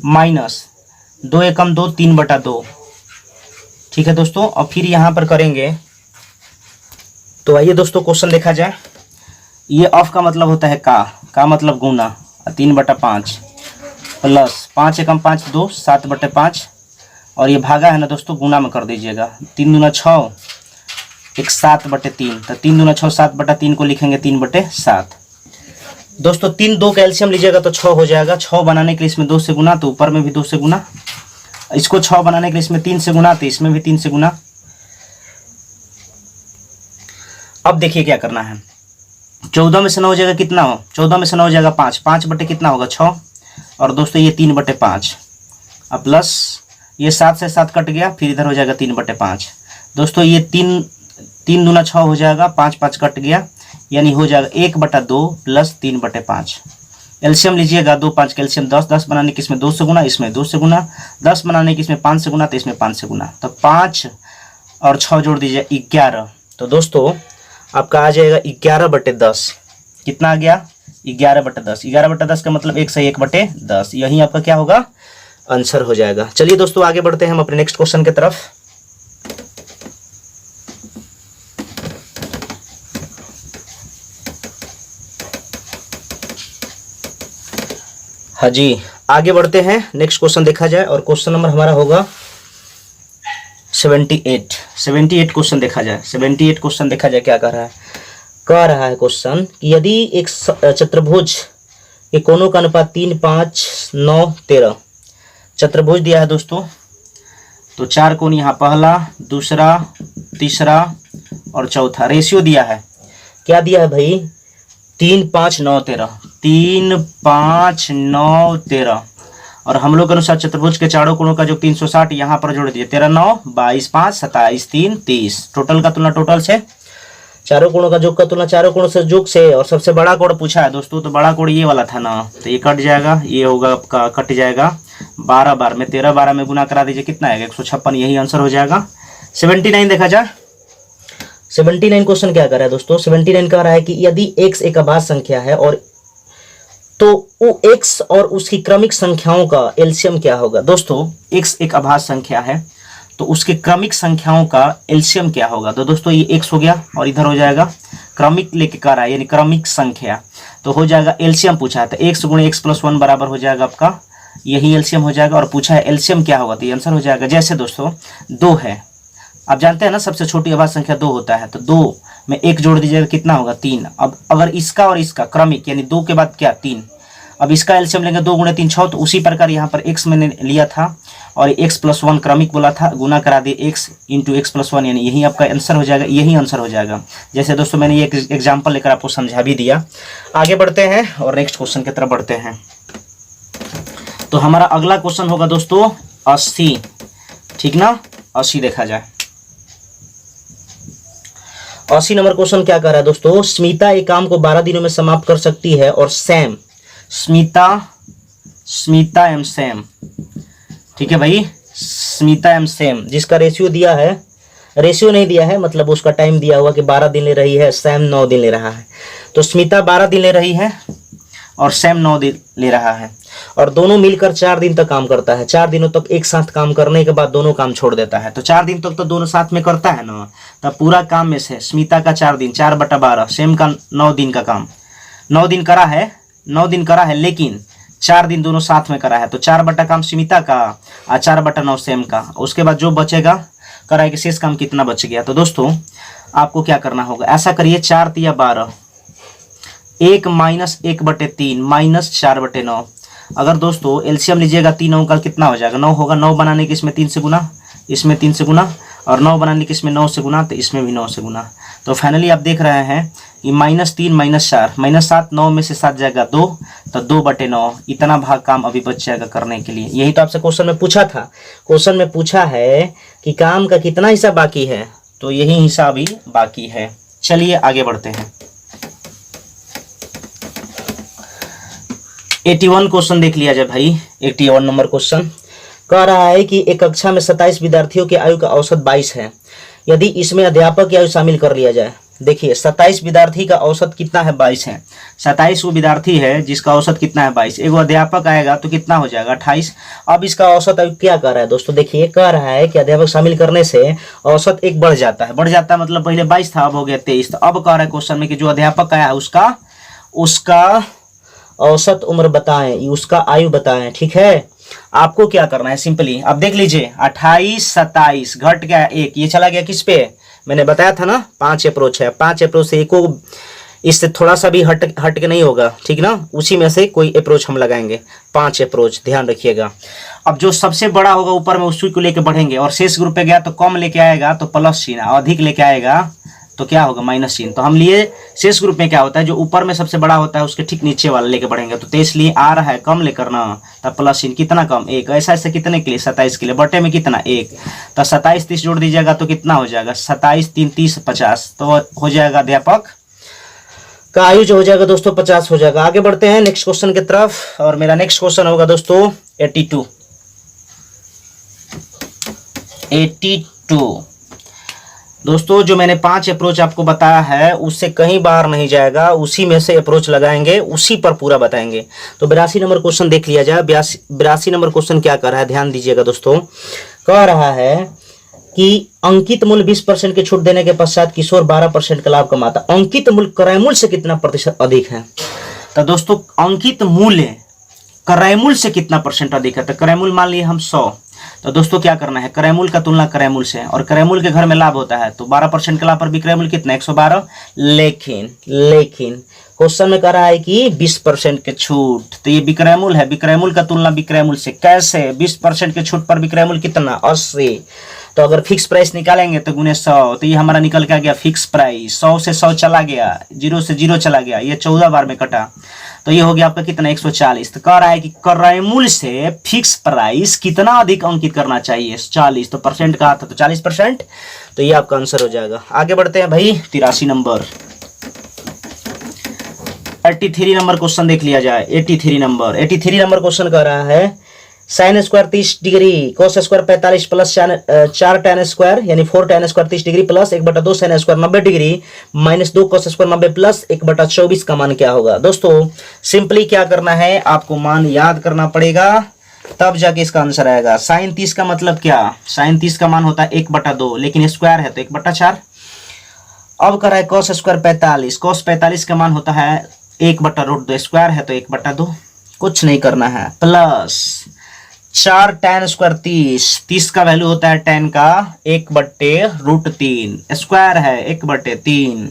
माइनस 2 एकम 2 3/2। ठीक है दोस्तों, और फिर यहाँ पर करेंगे तो आइए दोस्तों क्वेश्चन देखा जाए। ये ऑफ का मतलब होता है का मतलब गुना, 3/5 प्लस 5 एकम 5 2 7/5 और ये भागा है ना दोस्तों, गुना में कर दीजिएगा। 3 दूना 6 1 7/3, तो 3 दूना 6 7/3 को लिखेंगे 3/7। दोस्तों 3 2 कैल्शियम लीजिएगा तो 6 हो जाएगा। 6 बनाने के लिए इसमें 2 से गुना, तो ऊपर में भी 2 से गुना। इसको 6 बनाने के लिए इसमें 3 से गुना, तो इसमें भी 3 से गुना। अब देखिए क्या करना है। 14 में से 9 हो जाएगा कितना हो, 14 में से 9 हो जाएगा 5, 5 बटे कितना होगा 6, और दोस्तों ये 3/5 अब प्लस ये 7 से 7 कट गया, फिर इधर हो जाएगा 3/5। दोस्तों ये 3 दूना 6 हो जाएगा, 5 5 कट गया, यानी हो जाएगा 1/2 प्लस 3/5। एल्शियम लीजिएगा 2 5 कैल्शियम 10, 10 बनाने की इसमें 2 से गुना, इसमें 2 से गुना, 10 बनाने की इसमें 5 से गुना, तो इसमें 5 से गुना, तो 5 और 6 जोड़ दीजिए 11। तो दोस्तों आपका आ जाएगा 11/10। कितना आ गया 11/10। 11/10 का मतलब 1 सही 1/10, यही आपका क्या होगा आंसर हो जाएगा। चलिए दोस्तों आगे बढ़ते हैं हम अपने नेक्स्ट क्वेश्चन की तरफ। हाँ जी, आगे बढ़ते हैं, नेक्स्ट क्वेश्चन देखा जाए और क्वेश्चन नंबर हमारा होगा 78 क्वेश्चन देखा जाए। 78 क्वेश्चन देखा जाए क्या कह रहा है क्वेश्चन कि यदि एक चतुर्भुज के कोनों का अनुपात 3 5 9 13, चतुर्भुज दिया है दोस्तों तो 4 कोण यहाँ पहला, दूसरा, तीसरा और चौथा। रेशियो दिया है, क्या दिया है भाई? 3, 5, 9, 13। 3, 5, 9, 13। और हम लोग के अनुसार चतुर्भुज के चारों कोणों का जो 360 यहाँ पर जोड़ दिए। 13, 9, 22, 5, 27, 3, 30। टोटल का तुलना टोटल से, चारों कोणों का योग का तुलना चारों कोणों से योग से। और सबसे बड़ा कोण पूछा है दोस्तों, तो बड़ा कोण ये वाला था ना, तो ये कट जाएगा, ये होगा आपका कट जाएगा 12 बार में। 13 12 में गुना करा दीजिए, कितना आएगा? 156। यही आंसर हो जाएगा। 79 देखा जाए। 79 क्वेश्चन क्या कर रहा है दोस्तों? 79 कह रहा है कि यदि x एक अभाज्य संख्या है और तो वो x और उसकी क्रमिक संख्याओं का एलसीएम क्या होगा? दोस्तों x एक अभाज्य संख्या है तो उसके क्रमिक संख्याओं का एलसीएम क्या होगा? तो दोस्तों ये x हो गया और इधर हो जाएगा क्रमिक लेके कर रहा है, यानी क्रमिक संख्या, तो हो जाएगा एलसीएम पूछा है, तो x गुणे x + 1 बराबर हो जाएगा आपका, यही एलसीएम हो जाएगा। और पूछा है एलसीएम क्या होगा, तो ये आंसर हो जाएगा। जैसे दोस्तों 2 है, आप जानते हैं ना सबसे छोटी अभाज्य संख्या 2 होता है, तो 2 में 1 जोड़ दीजिएगा, कितना होगा? 3। अब अगर इसका और इसका क्रमिक यानी 2 के बाद क्या? 3। अब इसका एलसीएम लेंगे, 2 गुणे 3 6। तो उसी प्रकार यहाँ पर x मैंने लिया था और x + 1 क्रमिक बोला था, गुना करा दिए x × x + 1, यानी यही आपका आंसर हो जाएगा, यही आंसर हो जाएगा। जैसे दोस्तों मैंने ये एक एग्जाम्पल लेकर आपको समझा भी दिया। आगे बढ़ते हैं और नेक्स्ट क्वेश्चन की तरफ बढ़ते हैं। तो हमारा अगला क्वेश्चन होगा दोस्तों 80, ठीक ना? 80 देखा जाए। 80 नंबर क्वेश्चन क्या कर रहा है दोस्तों? स्मिता एक काम को 12 दिनों में समाप्त कर सकती है और सैम, स्मिता एम सैम, ठीक है भाई, स्मिता एम सैम, जिसका रेशियो दिया है, रेशियो नहीं दिया है, मतलब उसका टाइम दिया हुआ कि 12 दिन ले रही है, सैम 9 दिन ले रहा है। तो स्मिता 12 दिन ले रही है और सैम 9 दिन ले रहा है, और दोनों मिलकर 4 दिन तक काम करता है। 4 दिनों तक एक साथ काम करने के बाद दोनों काम छोड़ देता है। तो 4 दिन तक तो दोनों साथ में करता है ना, तब पूरा काम में से स्मिता का 4 दिन, 4/12, सैम का 9 दिन का काम, 9 दिन करा है, 9 दिन करा है, लेकिन 4 दिन दोनों साथ में करा है। तो 4 बटा काम स्मिता का और 4/9 सैम का। उसके बाद जो बचेगा कराए कि शेष काम कितना बच गया। तो दोस्तों आपको क्या करना होगा, ऐसा करिए 4 × 12, 1 - 1/3 -4/9। अगर दोस्तों एलसीएम लीजिएगा 3 9 का कितना हो जाएगा? 9 होगा। 9 बनाने के इसमें 3 से गुना, इसमें 3 से गुना, और 9 बनाने के इसमें 9 से गुना, तो इसमें भी 9 से गुना। तो फाइनली आप देख रहे हैं कि -3 -4 -7, 9 में से 7 जाएगा 2, तो 2/9 इतना भाग काम अभी बच जाएगा करने के लिए। यही तो आपसे क्वेश्चन में पूछा था। क्वेश्चन में पूछा है कि काम का कितना हिस्सा बाकी है, तो यही हिस्सा अभी बाकी है। चलिए आगे बढ़ते हैं। 81 क्वेश्चन देख लिया जाए भाई। 81 नंबर क्वेश्चन कह रहा है कि एक कक्षा में 27 विद्यार्थियों की आयु का औसत 22 है। यदि इसमें अध्यापक की आयु शामिल कर लिया जाए, देखिए 27 विद्यार्थी का औसत कितना है? 22 है। 27 वो विद्यार्थी है जिसका औसत कितना है? 22। एक अध्यापक आएगा तो कितना हो जाएगा? 28। अब इसका औसत आयु क्या कर रहा है दोस्तों? देखिए कह रहा है कि अध्यापक शामिल करने से औसत एक बढ़ जाता है। बढ़ जाता है मतलब पहले 22 था, अब हो गया 23। तो अब कह रहा है क्वेश्चन में कि जो अध्यापक आया है उसका औसत उम्र बताएं, उसका आयु बताएं। ठीक है, आपको क्या करना है, सिंपली आप देख लीजिए 28 27 घट गया 1, ये चला गया किस पे? मैंने बताया था ना 5 अप्रोच है। 5 अप्रोच से एको इससे थोड़ा सा भी हट के नहीं होगा, ठीक ना? उसी में से कोई अप्रोच हम लगाएंगे। 5 अप्रोच ध्यान रखिएगा। अब जो सबसे बड़ा होगा ऊपर में उसी को लेके बढ़ेंगे, और शेष ग्रुप पे गया तो कम लेके आएगा तो प्लस चिन्ह, अधिक लेके आएगा तो क्या होगा? माइनस चिन्ह। तो हम लिए शेष ग्रुप में क्या होता है, जो ऊपर में सबसे बड़ा होता है उसके ठीक नीचे वाला लेके बढ़ेंगे। तो 23 लिए आ रहा है कम लेकर ना, तब प्लस चिन्ह, कितना कम? 1। ऐसा ऐसे कितने के लिए? 27 के लिए। बटे में कितना? 1। तो 27 30 जोड़ दीजिएगा तो कितना हो जाएगा? 27 3 30 50। तो हो जाएगा अध्यापक का आयु जो हो जाएगा दोस्तों 50 हो जाएगा। आगे बढ़ते हैं नेक्स्ट क्वेश्चन की तरफ, और मेरा नेक्स्ट क्वेश्चन होगा दोस्तों 82। दोस्तों जो मैंने 5 अप्रोच आपको बताया है उससे कहीं बाहर नहीं जाएगा, उसी में से अप्रोच लगाएंगे, उसी पर पूरा बताएंगे। तो 82 नंबर क्वेश्चन देख लिया जाए। 82 नंबर क्वेश्चन क्या कर रहा है, ध्यान दीजिएगा दोस्तों। कह रहा है कि अंकित मूल्य 20% की छूट देने के पश्चात किशोर 12% का लाभ कमाता। अंकित मूल्य क्रय मूल्य से कितना प्रतिशत अधिक है? तो दोस्तों अंकित मूल्य क्रय मूल्य से कितना परसेंट अधिक है? तो क्रय मूल्य मान लिए हम 100, तो दोस्तों क्या करना है, क्रय मूल्य का तुलना क्रय मूल्य से, और क्रय मूल्य के घर में लाभ होता है तो 12% के लाभ पर विक्रय मूल्य कितना? 112। लेकिन क्वेश्चन में कह रहा है कि 20% के छूट, तो ये विक्रय मूल्य है। विक्रय मूल्य का तुलना विक्रय मूल्य से कैसे? 20% के छूट पर विक्रय मूल्य कितना? 80। तो अगर फिक्स प्राइस निकालेंगे तो गुने 100, तो ये हमारा निकल के आ गया फिक्स प्राइस। 100 से 100 चला गया, 0 से 0 चला गया, ये 14 बार में कटा, तो ये हो गया आपका कितना? 140। तो कह रहा है कि क्रय मूल्य से फिक्स प्राइस कितना अधिक अंकित करना चाहिए? 40। तो परसेंट कहा था, तो 40%, तो ये आपका आंसर हो जाएगा। आगे बढ़ते हैं भाई 83 नंबर। 83 नंबर क्वेश्चन देख लिया जाए। 83 नंबर क्वेश्चन कह रहा है sine square 30 degree, cos square 45 plus 4 tan square यानी 4 tan square 30 degree plus 1/2 sine square 90 degree minus 2 cos square 90 plus 1/24 का मान क्या होगा? दोस्तों सिंपली क्या करना है, आपको मान याद करना पड़ेगा, तब जाके इसका आंसर आएगा। साइन 30 का मतलब क्या? साइन 30 का मान होता है 1/2, लेकिन स्क्वायर है तो 1/4। अब कर रहा है कोस स्क्वायर 45, कोस 45 का मान होता है 1/√2, स्क्वायर है तो 1/2, कुछ नहीं करना है, प्लस 4 tan स्क्वायर 30 का वैल्यू होता है tan का 1/√3, स्क्वायर है 1/3,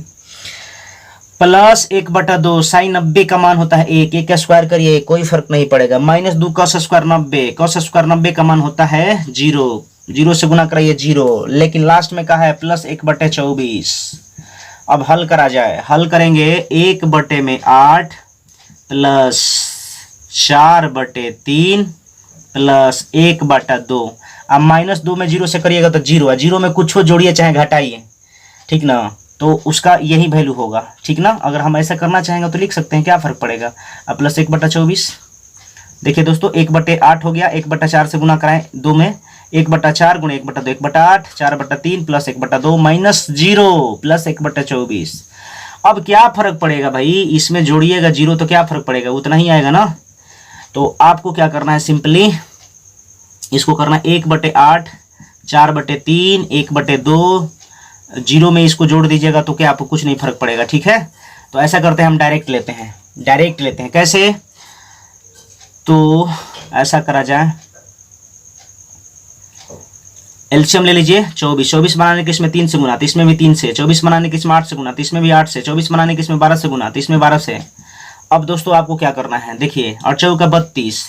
प्लस 1/2 साइन 90 का मान होता है 1, 1 का स्क्वायर करिए कोई फर्क नहीं पड़ेगा, minus 2 cos square 90, cos square 90 का मान होता है 0, 0 से गुना कराइए 0, लेकिन लास्ट में कहा है प्लस 1/24। अब हल करा जाए, हल करेंगे 1/8 प्लस 4/3 प्लस 1/2। अब माइनस 2 में 0 से करिएगा तो 0 है, 0 में कुछ हो जोड़िए चाहे घटाइए, ठीक ना, तो उसका यही वैल्यू होगा, ठीक ना। अगर हम ऐसा करना चाहेंगे तो लिख सकते हैं, क्या फर्क पड़ेगा। अब प्लस 1/24, देखिए दोस्तों 1/8 हो गया, 1/4 से गुना कराएं 2 में, 1/4 गुणे 1/2 1/8, 4/3 प्लस 1/2 माइनस 0 प्लस 1/24। अब क्या फर्क पड़ेगा भाई, इसमें जोड़िएगा 0 तो क्या फर्क पड़ेगा, उतना ही आएगा ना। तो आपको क्या करना है, सिंपली इसको करना 1/8, 4/3, 1/2, 0 में इसको जोड़ दीजिएगा तो क्या आपको कुछ नहीं फर्क पड़ेगा, ठीक है। तो ऐसा करते हैं, हम डायरेक्ट लेते हैं, डायरेक्ट लेते हैं। कैसे? तो ऐसा करा जाए, एलसीएम ले लीजिए 24, 24 बनाने के इसमें 3 से गुना, तो इसमें भी 3 से, 24 बनाने के इसमें 8 से गुना, तो इसमें भी 8 से, 24 बनाने के इसमें 12 से गुना, तो इसमें 12 से। अब दोस्तों आपको क्या करना है, देखिए 8 चौका 32,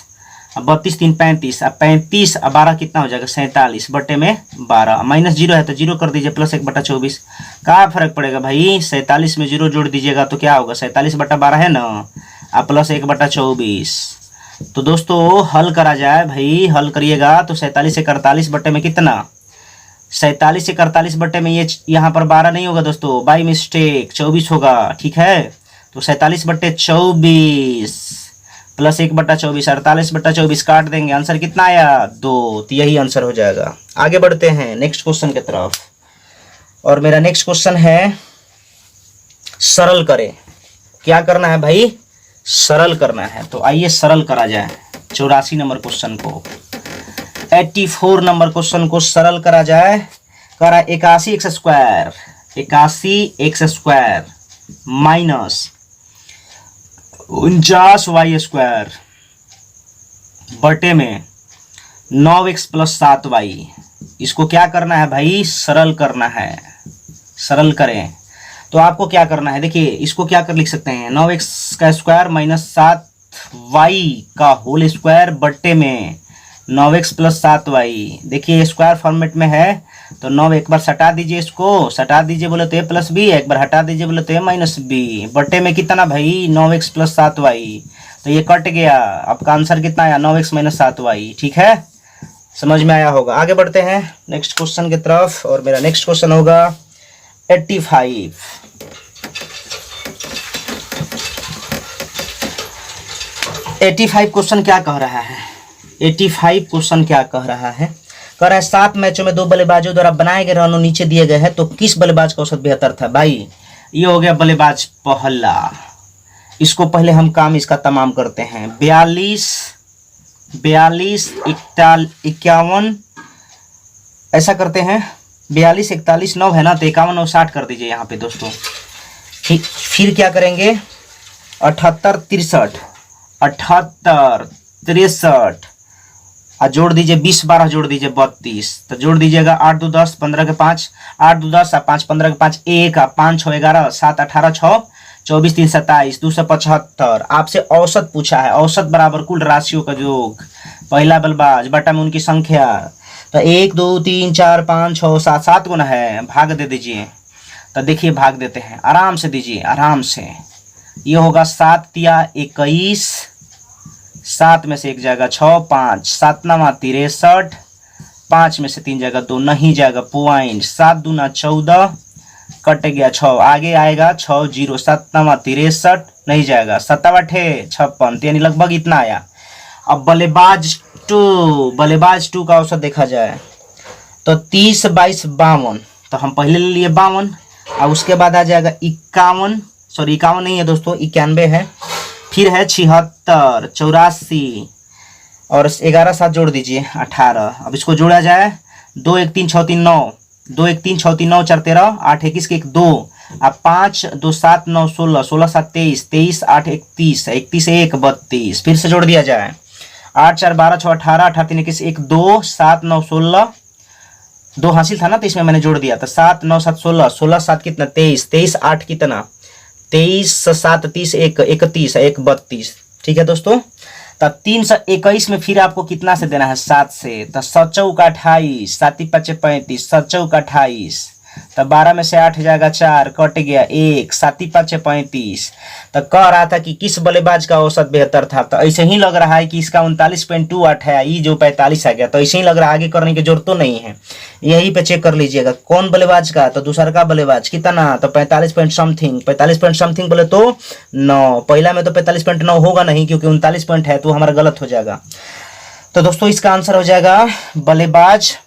अब 32 3 35, अब 35 अब 12 कितना हो जाएगा 47 बटे में 12, माइनस 0 है तो 0 कर दीजिए, प्लस 1/24। क्या फर्क पड़ेगा भाई, 47 में 0 जोड़ दीजिएगा तो क्या होगा, 47/12 है ना, अब प्लस 1/24। तो दोस्तों हल करा जाए भाई, हल करिएगा तो 47 से 48 बटे में कितना, 47 से 48 बटे में ये यहाँ पर 12 नहीं होगा दोस्तों, बाई मिस्टेक 24 होगा, ठीक है। तो 47/24 प्लस 1/24, 48/24 काट देंगे, आंसर कितना आया 2, तो यही आंसर हो जाएगा। आगे बढ़ते हैं नेक्स्ट क्वेश्चन की तरफ, और मेरा नेक्स्ट क्वेश्चन है सरल करें। क्या करना है भाई, सरल करना है, तो आइए सरल करा जाए 84 नंबर क्वेश्चन को। 84 नंबर क्वेश्चन को सरल करा जाए। करा 81x square, 81x square minus 49y square बटे में 9x प्लस 7y, इसको क्या करना है भाई, सरल करना है। सरल करें तो आपको क्या करना है, देखिए इसको क्या कर लिख सकते हैं, 9x का स्क्वायर माइनस 7y का होल स्क्वायर बटे में 9x प्लस 7y। देखिए स्क्वायर फॉर्मेट में है तो 9 एक बार सटा दीजिए, इसको सटा दीजिए बोले तो a प्लस बी, एक बार हटा दीजिए बोले तो a माइनस बी, बटे में कितना भाई 9x प्लस 7y, तो ये कट गया। आपका आंसर कितना आया 9x माइनस 7y, ठीक है, समझ में आया होगा। आगे बढ़ते हैं नेक्स्ट क्वेश्चन की तरफ, और मेरा नेक्स्ट क्वेश्चन होगा 85। 85 क्वेश्चन क्या कह रहा है, 85 क्वेश्चन क्या कह रहा है, कह रहा है 7 मैचों में 2 बल्लेबाजों द्वारा बनाए गए रनों नीचे दिए गए हैं, तो किस बल्लेबाज का औसत बेहतर था। भाई ये हो गया बल्लेबाज पहला, इसको पहले हम काम इसका तमाम करते हैं। 42 51, ऐसा करते हैं 42 41 9 है ना, तो 51 और 60 कर दीजिए यहाँ पे दोस्तों। फिर क्या करेंगे 78 63 78 63 और जोड़ दीजिए 20 12 जोड़ दीजिए 32, तो जोड़ दीजिएगा 8 2 10 15 के 5, 8 2 10 5 15 के 5 1 5 6 11 7 18 6 24 3 27 275। आपसे औसत पूछा है, औसत बराबर कुल राशियों का योग, पहला बल्लेबाज बटा में उनकी संख्या। तो 1 2 3 4 5 6 7, 7 गुना है, भाग दे दीजिए। तो देखिए भाग देते हैं, आराम से दीजिए, आराम से। ये होगा 7 तिया 21, 7 में से 1 जाएगा 6, 5 7 9 63, 5 में से 3 जाएगा 2, नहीं जाएगा पॉइंट। 7 दूना 14, कट गया 6, आगे आएगा 6 0, 7 9 63, नहीं जाएगा। 7 8 56, यानी लगभग इतना आया। अब बल्लेबाज टू का औसत देखा जाए तो 30 22 52, तो हम पहले ले लिए 52, और उसके बाद आ जाएगा 51, सॉरी 51 नहीं है दोस्तों, 91 है, फिर है 76 84, और 11 साथ जोड़ दीजिए 18। अब इसको जोड़ा जाए, 2 1 3 6 3 9, 2 1 3 6 3 9 4 13, 8 21 के 1 2, अब 5 2 7 9 16, 16 7 23, 23 8 31, 31 1 32, फिर से जोड़ दिया जाए, 8 4 12 6 18, 18 3 21 1 2, 7 9 16, 2 हासिल था ना तो इसमें मैंने जोड़ दिया था, 7 9 7 16, 16 7 कितना 23, 23 8 कितना 23, 7 30 1 31, 1 32। ठीक है दोस्तों, तब 321 में फिर आपको कितना से देना है, 7 से, तो 7 चौका 28, 7 5 35, 7 चौका 28, तब 12 में से 8 जाएगा 4, कट गया 1, 7 5 35। तो कह रहा था कि किस बल्लेबाज का औसत बेहतर था, तो ऐसे ही लग रहा है कि इसका 39.28 है, ये जो 45 आ गया, तो ऐसे ही लग रहा है, आगे करने की जरूरत तो नहीं है, यही पे चेक कर लीजिएगा कौन बल्लेबाज का, तो दूसरा का बल्लेबाज कितना, तो 45 पॉइंट समथिंग, 45 पॉइंट समथिंग बोले तो 9, पहला में तो 45.9 होगा नहीं, क्योंकि 39 पॉइंट है तो हमारा गलत हो जाएगा। तो दोस्तों इसका आंसर हो जाएगा बल्लेबाज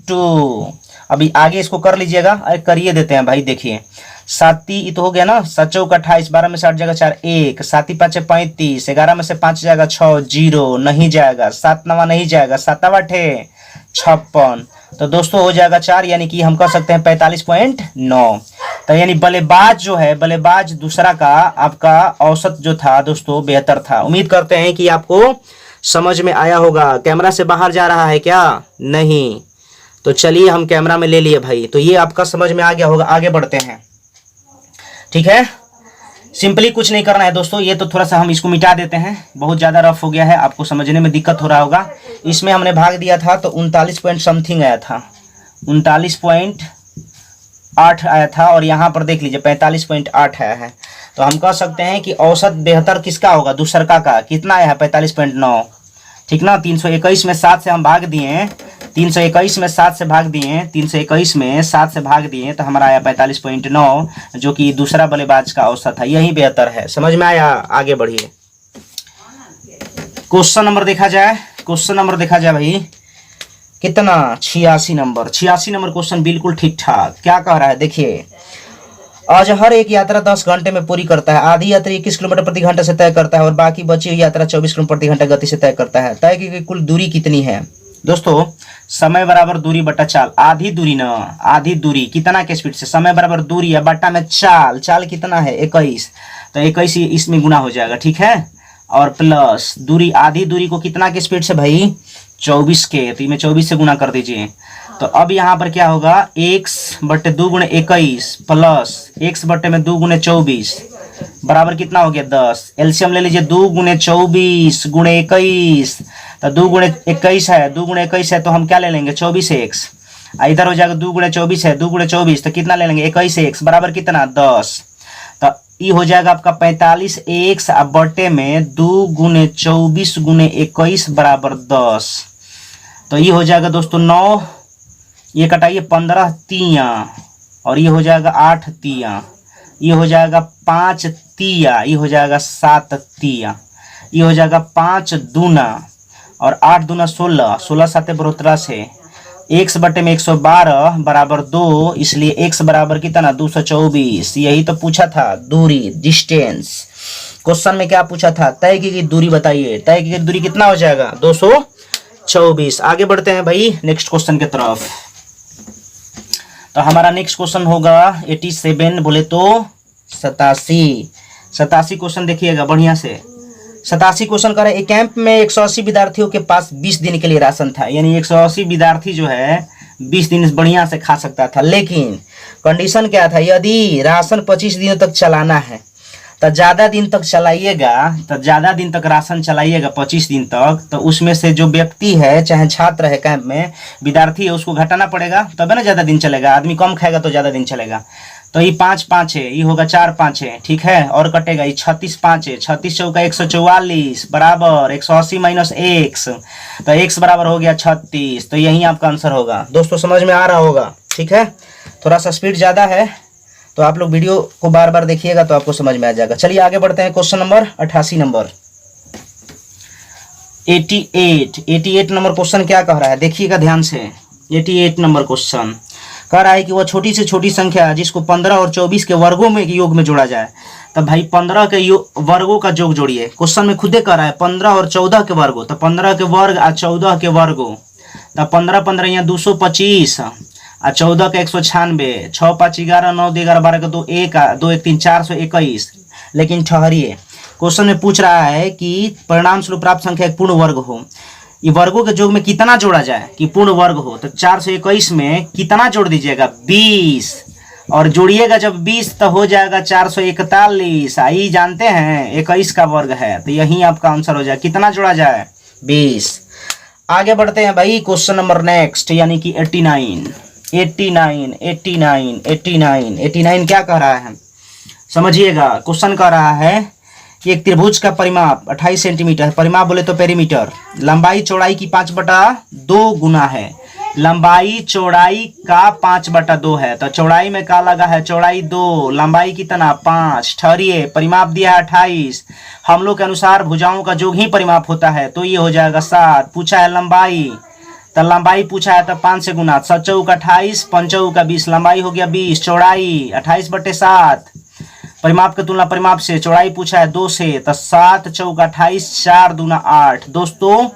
टू। अभी आगे इसको कर लीजिएगा, अरे करिए देते हैं भाई, देखिए 7 ये तो हो गया ना, 7 चौका 28, 12 में से 8 जाएगा 4 1, 7 5 35, 11 में से 5 जाएगा 6 0, नहीं जाएगा, 7 9 नहीं जाएगा, 7 8 56, तो दोस्तों हो जाएगा 4, यानी कि हम कह सकते हैं 45.9। तो यानी बल्लेबाज जो है, बल्लेबाज दूसरा का आपका औसत जो था दोस्तों बेहतर था। उम्मीद करते हैं कि आपको समझ में आया होगा। कैमरा से बाहर जा रहा है क्या, नहीं, तो चलिए हम कैमरा में ले लिए भाई, तो ये आपका समझ में आ गया होगा। आगे बढ़ते हैं, ठीक है, सिंपली कुछ नहीं करना है दोस्तों, ये तो थोड़ा सा हम इसको मिटा देते हैं, बहुत ज़्यादा रफ हो गया है, आपको समझने में दिक्कत हो रहा होगा। इसमें हमने भाग दिया था तो 39 पॉइंट समथिंग आया था, 39.8 आया था, और यहाँ पर देख लीजिए 45.8 आया है। तो हम कह सकते हैं कि औसत बेहतर किसका होगा, दूसरा का कितना आया है 45.9, ठीक ना। 321 में 7 से हम भाग दिए, 321 में 7 से भाग दिए, 321 में 7 से भाग दिए, तो हमारा आया 45.9, जो कि दूसरा बल्लेबाज का औसत है, यही बेहतर है। समझ में आया, आगे बढ़िए। क्वेश्चन नंबर देखा जाए, भाई कितना, 86 नंबर क्वेश्चन, बिल्कुल ठीक ठाक। क्या कह रहा है देखिए, आज हर एक यात्रा 10 घंटे में पूरी करता है, आधी यात्रा 21 किलोमीटर प्रति घंटा से तय करता है, और बाकी बची हुई यात्रा 24 किलोमीटर प्रति घंटा गति से तय करता है। तय की कुल दूरी कितनी है दोस्तों, समय बराबर दूरी बटा चाल, आधी दूरी ना, आधी दूरी कितना के स्पीड से, समय बराबर दूरी है बटा में चाल कितना है 21, तो 21 इसमें गुना हो जाएगा, ठीक है, और प्लस दूरी, आधी दूरी को कितना के स्पीड से भाई 24 के, तो इसमें 24 से गुना कर दीजिए। तो अब यहाँ पर क्या होगा, x बटे 2 गुणे 21 प्लस x बटे में 2 गुणे 24 बराबर कितना हो गया 10। एलसीएम ले लीजिए, 2 गुणे 24 गुणे 21, तो 2 गुणे 21 है, 2 गुणे 21 है, तो हम क्या ले लेंगे 24x, इधर हो जाएगा 2 गुणे 24 है, 2 गुणे 24, तो कितना ले लेंगे 21x बराबर कितना 10। तो ये हो जाएगा आपका 45x, अब बटे में 2 गुणे 24 गुणे 21 बराबर 10, तो ये हो जाएगा दोस्तों 9, ये कटाइए 15 तिया, और ये हो जाएगा 8 तिया, ये हो जाएगा 5 तिया, ये हो जाएगा 7 तिया, ये हो जाएगा 5 दूना, और 8 दूना 16, 16 7 72 से x बटे में 112 बराबर 2, इसलिए x बराबर कितना 224। यही तो पूछा था, दूरी, डिस्टेंस। क्वेश्चन में क्या पूछा था, तय की गई दूरी बताइए, तय की गई दूरी कितना हो जाएगा 224। आगे बढ़ते हैं भाई नेक्स्ट क्वेश्चन की तरफ। तो हमारा नेक्स्ट क्वेश्चन होगा 87 बोले तो 87 क्वेश्चन देखिएगा बढ़िया से। 87 क्वेश्चन कर रहे हैं, एक कैंप में 180 विद्यार्थियों के पास 20 दिन के लिए राशन था, यानी 180 विद्यार्थी जो है 20 दिन बढ़िया से खा सकता था, लेकिन कंडीशन क्या था, यदि राशन 25 दिनों तक चलाना है तो ज़्यादा दिन तक चलाइएगा, तो ज़्यादा दिन तक राशन चलाइएगा 25 दिन तक, तो उसमें से जो व्यक्ति है, चाहे छात्र है कैंप में, विद्यार्थी है, उसको घटाना पड़ेगा, तब है ना ज़्यादा दिन चलेगा। आदमी कम खाएगा तो ज़्यादा दिन चलेगा। तो ये 5 5 है, ये होगा 4 5 है, ठीक है, और कटेगा ये 36 5 है, 36 चौका 144 बराबर 180 माइनस x, तो x बराबर हो गया 36। तो यही आपका आंसर होगा। दोस्तों समझ में आ रहा होगा, ठीक है। थोड़ा सा स्पीड ज़्यादा है तो आप लोग वीडियो को बार बार देखिएगा तो आपको समझ में आ जाएगा। चलिए आगे बढ़ते हैं। Question number 88 number 88 number question क्या कह रहा है, देखिएगा ध्यान से। 88 नंबर क्वेश्चन कह रहा है कि वह छोटी से छोटी संख्या जिसको 15 और 24 के वर्गों में योग में जोड़ा जाए। तब भाई 15 के वर्गों का योग जोड़िए। क्वेश्चन में खुदे कह रहा है 15 और 14 के वर्गों, तो 15 के वर्ग और 14 के वर्गों, तब 15 15 यहाँ 225 और 14 का 196, 6 5 11 9 11 12 का 2 1 2 1 3 421। लेकिन ठहरिए, क्वेश्चन में पूछ रहा है कि परिणाम स्वरूप प्राप्त संख्या एक पूर्ण वर्ग हो। ये वर्गों के योग में कितना जोड़ा जाए कि पूर्ण वर्ग हो। तो 421 में कितना जोड़ दीजिएगा, 20, और जोड़िएगा जब 20 तो हो जाएगा 441। आई जानते हैं 21 का वर्ग है, तो यही आपका आंसर हो जाए। कितना जोड़ा जाए, 20। आगे बढ़ते हैं भाई। क्वेश्चन नंबर नेक्स्ट यानी कि 89 क्या कह रहा है, समझिएगा। क्वेश्चन कह रहा है कि एक त्रिभुज का परिमाप 28 सेंटीमीटर, परिमाप बोले तो पेरीमीटर, लंबाई चौड़ाई की 5/2 गुना है। लंबाई चौड़ाई का 5/2 है, तो चौड़ाई में क्या लगा है, चौड़ाई 2, लंबाई कितना 5। ठहरिए, परिमाप दिया है 28, हम लोग के अनुसार भुजाओं का योग ही परिमाप होता है, तो ये हो जाएगा 7। पूछा है लंबाई, तो लंबाई पूछा है तो 5 से गुना, 7 चौका 28, 5 चौका 20, लंबाई हो गया 20, चौड़ाई 28/7। परिमाप की तुलना परिमाप से, चौड़ाई पूछा है 2 से, तो 7 चौका 28, 4 दूना 8। दोस्तों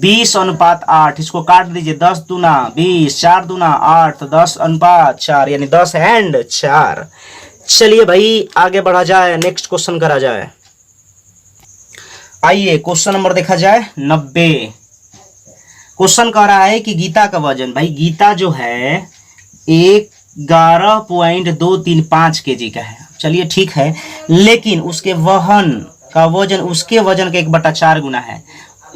20:8, इसको काट दीजिए, 10 दूना 20, 4 दूना 8, तो 10:4 यानी 10:4। चलिए भाई आगे बढ़ा जाए, नेक्स्ट क्वेश्चन करा जाए। आइए क्वेश्चन नंबर देखा जाए 90। क्वेश्चन कह रहा है कि गीता का वजन, भाई गीता जो है 11.235 kg का है। चलिए ठीक है, लेकिन उसके वहन का वजन उसके वजन का 1/4 गुना है।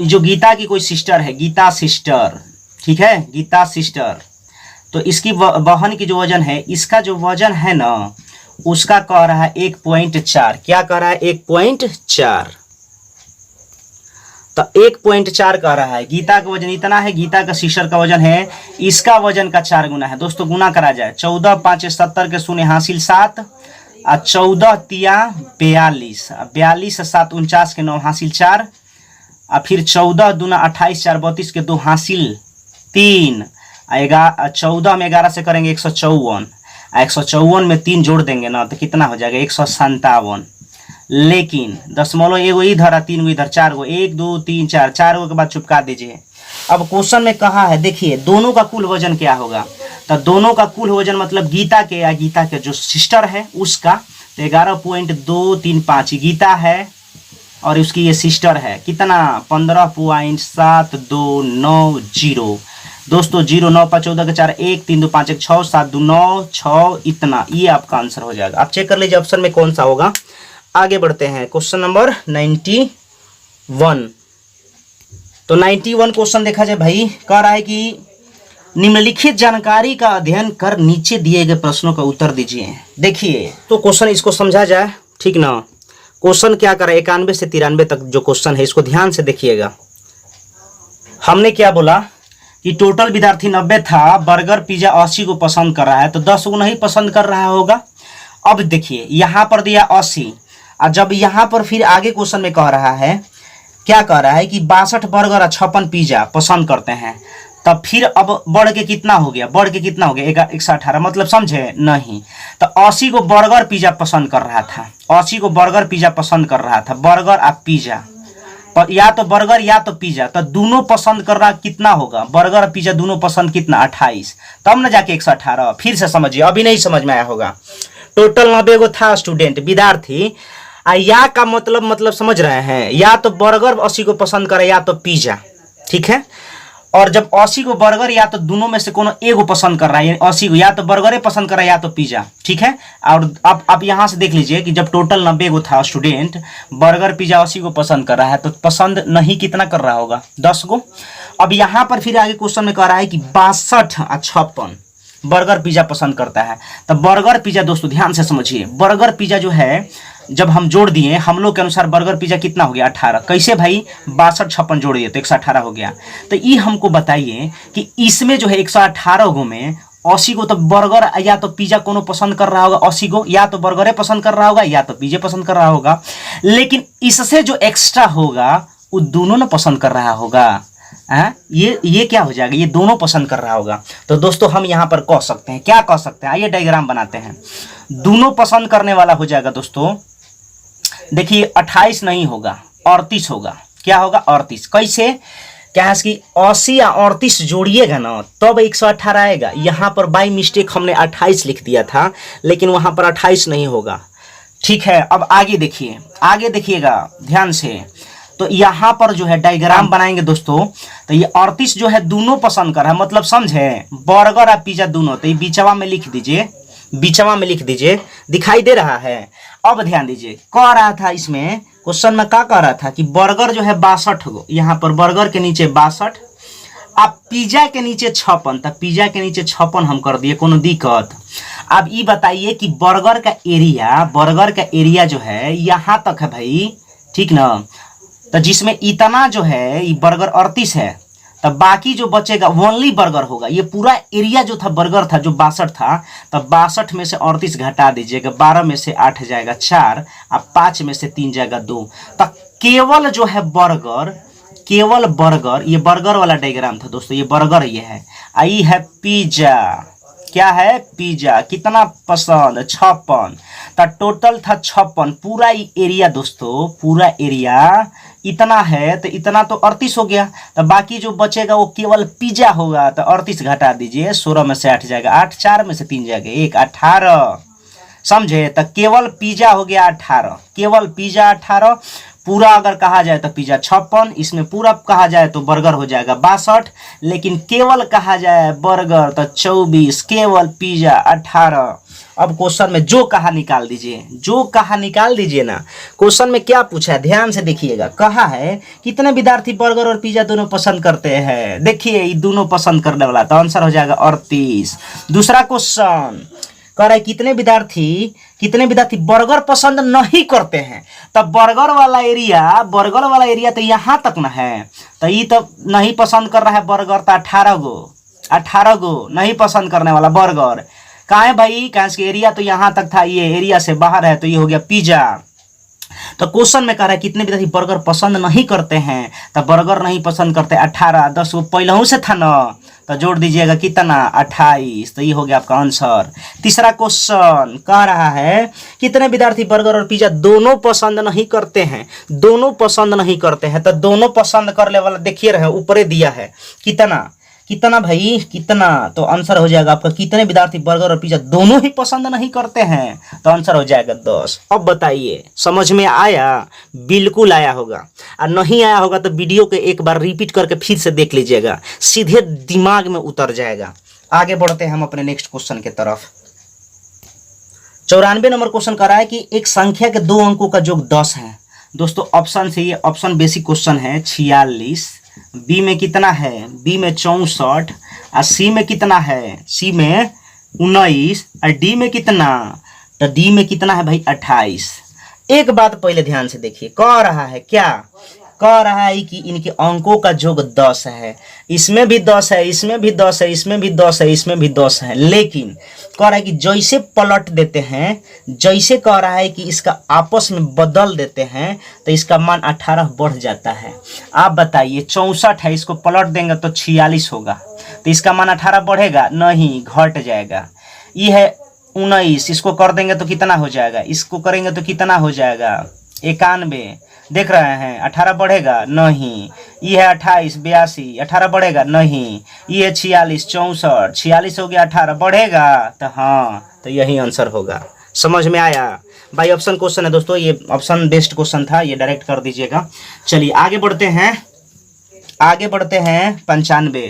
जो गीता की कोई सिस्टर है, गीता सिस्टर, ठीक है, गीता सिस्टर, तो इसकी वहन की जो वजन है, इसका जो वजन है ना, उसका कह रहा है 1.4। क्या कह रहा है, 1.4। तो 1.4 कह रहा है। गीता का वजन इतना है, गीता का सिस्टर का वजन है इसका वजन का 4 गुना है। दोस्तों गुना करा जाए, 14 5 70 के शून्य हासिल 7, और 14 तिया 42, 42 7 49 के 9 हासिल 4, और फिर 14 दूना 28 4 32 के 2 हासिल 3, 14 में 11 से करेंगे 154, 154 में 3 जोड़ देंगे ना तो कितना हो जाएगा 157। लेकिन दशमलव एगो इधर और 3 गो इधर, 4 गो, 1 2 3 4, 4 गो के बाद चुपका दीजिए। अब क्वेश्चन में कहा है, देखिए दोनों का कुल वजन क्या होगा। तो दोनों का कुल वजन मतलब गीता के या गीता के जो सिस्टर है उसका, तो 11.235 गीता है और उसकी ये सिस्टर है, कितना 15.7290। दोस्तों 0 9 5 14 के 4 1 3 2 5 1 6 7 2 9 6, इतना, ये आपका आंसर हो जाएगा। आप चेक कर लीजिए ऑप्शन में कौन सा होगा। आगे बढ़ते हैं क्वेश्चन नंबर 91। तो 91 क्वेश्चन देखा जाए भाई, कह रहा है कि निम्नलिखित जानकारी का अध्ययन कर नीचे दिए गए प्रश्नों का उत्तर दीजिए। देखिए तो क्वेश्चन इसको समझा जाए, ठीक ना। क्वेश्चन क्या कर रहा है, 91 से 93 तक जो क्वेश्चन है इसको ध्यान से देखिएगा। हमने क्या बोला कि टोटल विद्यार्थी 90 था, बर्गर पिज्जा 80 को पसंद कर रहा है, तो 10 को नहीं पसंद कर रहा होगा। अब देखिए यहाँ पर दिया 80, और जब यहाँ पर फिर आगे क्वेश्चन में कह रहा है, क्या कह रहा है कि 62 बर्गर और 56 पिज्जा पसंद करते हैं, तब फिर अब बढ़ के कितना हो गया, बढ़ के कितना हो गया 118, मतलब समझे नहीं। तो 80 को बर्गर पिज्जा पसंद कर रहा था, 80 को बर्गर पिज्जा पसंद कर रहा था, बर्गर और पिज्जा, पर या तो बर्गर या तो पिज्जा, तो दोनों पसंद कर रहा, कितना होगा बर्गर और पिज्जा दोनों पसंद, कितना 28, तब न जाके 118। फिर से समझिए, अभी नहीं समझ में आया होगा। टोटल 90 गो था स्टूडेंट विद्यार्थी, या का मतलब समझ रहे हैं, या तो बर्गर 80 को पसंद करे या तो पिज्जा, ठीक है। और जब 80 को बर्गर या तो दोनों में से कोनो एगो पसंद कर रहा है, यानी 80 को या तो बर्गर पसंद कर रहा है या तो पिज्जा, ठीक है। और अब आप यहाँ से देख लीजिए कि जब टोटल 90 को था स्टूडेंट, बर्गर पिज्जा 80 को पसंद कर रहा है, तो पसंद नहीं कितना कर रहा होगा, 10 को। अब यहाँ पर फिर आगे क्वेश्चन में कह रहा है कि 62 और 56 बर्गर पिज्जा पसंद करता है। तो बर्गर पिज्जा दोस्तों ध्यान से समझिए, बर्गर पिज्जा जो है जब हम जोड़ दिए हम लोग के अनुसार बर्गर पिज्जा कितना हो गया, 18। कैसे भाई, 62-56 जोड़ दिए तो 118 हो गया। तो ये हमको बताइए कि इसमें जो है 118 गो में 80 को तो बर्गर या तो पिज्जा कोनो पसंद कर रहा होगा, 80 को या तो बर्गरे पसंद कर रहा होगा या तो पिज्जा पसंद कर रहा होगा, लेकिन इससे जो एक्स्ट्रा होगा वो दोनों ने पसंद कर रहा होगा। ये क्या हो जाएगा, ये दोनों पसंद कर रहा होगा। तो दोस्तों हम यहाँ पर कह सकते हैं, क्या कह सकते हैं, आइए डायग्राम बनाते हैं। दोनों पसंद करने वाला हो जाएगा दोस्तों, देखिए 28 नहीं होगा, 38 होगा। क्या होगा, 38। कैसे, क्या है कि 80 या 38 जोड़िएगा ना तब 118 आएगा। यहाँ पर बाई मिस्टेक हमने 28 लिख दिया था, लेकिन वहाँ पर 28 नहीं होगा, ठीक है। अब आगे देखिए, आगे देखिएगा ध्यान से। तो यहाँ पर जो है डायग्राम बनाएंगे दोस्तों, तो ये 38 जो है दोनों पसंद कर रहा है, मतलब समझे, बर्गर और पिज्जा दोनों। तो ये बीचवा में लिख दीजिए, बीचवा में लिख दीजिए, दिखाई दे रहा है। अब ध्यान दीजिए, कह रहा था इसमें क्वेश्चन में क्या कह रहा था कि बर्गर जो है 62 गो, यहाँ पर बर्गर के नीचे 62, अब पिज्जा के नीचे 56। तब पिज्जा के नीचे 56 हम कर दिए, कोनो दिक्कत। अब ये बताइए कि बर्गर का एरिया जो है यहाँ तक है भाई, ठीक ना। तो जिसमें इतना जो है ये बर्गर 38 है, तब बाकी जो बचेगा ओनली बर्गर होगा। ये पूरा एरिया जो था बर्गर था जो 62 था, तब 62 में से 38 घटा दीजिएगा, 12 में से 8 जाएगा 4, अब 5 में से 3 जाएगा 2। तब केवल जो है बर्गर, केवल बर्गर, ये बर्गर वाला डायग्राम था दोस्तों, ये बर्गर ये है। आई है पिज्जा, क्या है, पिज्जा। कितना पसंद, 56। तो टोटल था 56, पूरा एरिया दोस्तों, पूरा एरिया इतना है, तो इतना तो 38 हो गया। तो बाकी जो बचेगा वो केवल पिज्जा होगा। तो 38 घटा दीजिए, 16 में से 8 जाएगा 8, 4 में से 3 जाएगा 1, 18। समझे, तो केवल पिज्जा हो गया 18, केवल पिज्जा 18। पूरा अगर कहा जाए तो पिज्जा 56, इसमें पूरा कहा जाए तो बर्गर हो जाएगा 62, लेकिन केवल कहा जाए बर्गर तो 24, केवल पिज्जा 18। अब क्वेश्चन में जो कहा निकाल दीजिए, जो कहा निकाल दीजिए ना। क्वेश्चन में क्या पूछा है ध्यान से देखिएगा, कहा है कितने विद्यार्थी बर्गर और पिज्जा दोनों पसंद करते हैं। देखिए ये दोनों पसंद करने वाला, तो आंसर हो जाएगा 38। दूसरा क्वेश्चन कह रहा है कितने विद्यार्थी बर्गर पसंद नहीं करते हैं। तब बर्गर वाला एरिया तो यहाँ तक ना है, तो ये तो नहीं पसंद कर रहा है बर्गर, तो 18 गो नहीं पसंद करने वाला बर्गर। कहाँ है भाई, कहाँ से एरिया तो यहाँ तक था, ये एरिया से बाहर है, तो ये हो गया पिज्जा। तो क्वेश्चन में कह रहा है कितने विद्यार्थी बर्गर पसंद नहीं करते हैं। तो बर्गर नहीं पसंद करते 18, 10 वो पहले से था ना, तो जोड़ दीजिएगा कितना, 28। तो ये हो गया आपका आंसर। तीसरा क्वेश्चन कह रहा है कितने विद्यार्थी बर्गर और पिज्जा दोनों पसंद नहीं करते हैं। दोनों पसंद नहीं करते हैं, तो दोनों पसंद करने वाला देखिए रहे ऊपरे दिया है, कितना भाई, कितना। तो आंसर हो जाएगा आपका कितने विद्यार्थी बर्गर और पिज्जा दोनों ही पसंद नहीं करते हैं, तो आंसर हो जाएगा 10। अब बताइए समझ में आया, बिल्कुल आया होगा, और नहीं आया होगा तो वीडियो के एक बार रिपीट करके फिर से देख लीजिएगा, सीधे दिमाग में उतर जाएगा। आगे बढ़ते हैं हम अपने नेक्स्ट क्वेश्चन की तरफ। 94 नंबर क्वेश्चन कर रहा है कि एक संख्या के 2 अंकों का योग 10 है। दोस्तों ऑप्शन से, ये ऑप्शन बेसिक क्वेश्चन है। 46, बी में कितना है, बी में 64, और सी में कितना है, सी में 19, और डी में कितना, तो डी में कितना है भाई 28। एक बात पहले ध्यान से देखिए, कह रहा है क्या, कह रहा है कि इनके अंकों का योग 10 है। इसमें भी 10 है, इसमें भी 10 है, इसमें भी 10 है, इसमें भी 10 है, लेकिन कह रहा है कि जैसे पलट देते हैं, जैसे कह रहा है कि इसका आपस में बदल देते हैं, तो इसका मान 18 बढ़ जाता है। आप बताइए 64 है, इसको पलट देंगे तो 46 होगा, तो इसका मान 18 बढ़ेगा नहीं, घट जाएगा। ये है 19, इसको कर देंगे तो कितना हो जाएगा, इसको करेंगे तो कितना हो जाएगा 91। देख रहे हैं 18 बढ़ेगा नहीं। ये है 28, 82, 18 बढ़ेगा नहीं। ये है 46, 64, 46 हो गया, 18 बढ़ेगा, तो हाँ, तो यही आंसर होगा। समझ में आया भाई। ऑप्शन क्वेश्चन है दोस्तों, ये ऑप्शन बेस्ड क्वेश्चन था, ये डायरेक्ट कर दीजिएगा। चलिए आगे बढ़ते हैं, आगे बढ़ते हैं 95।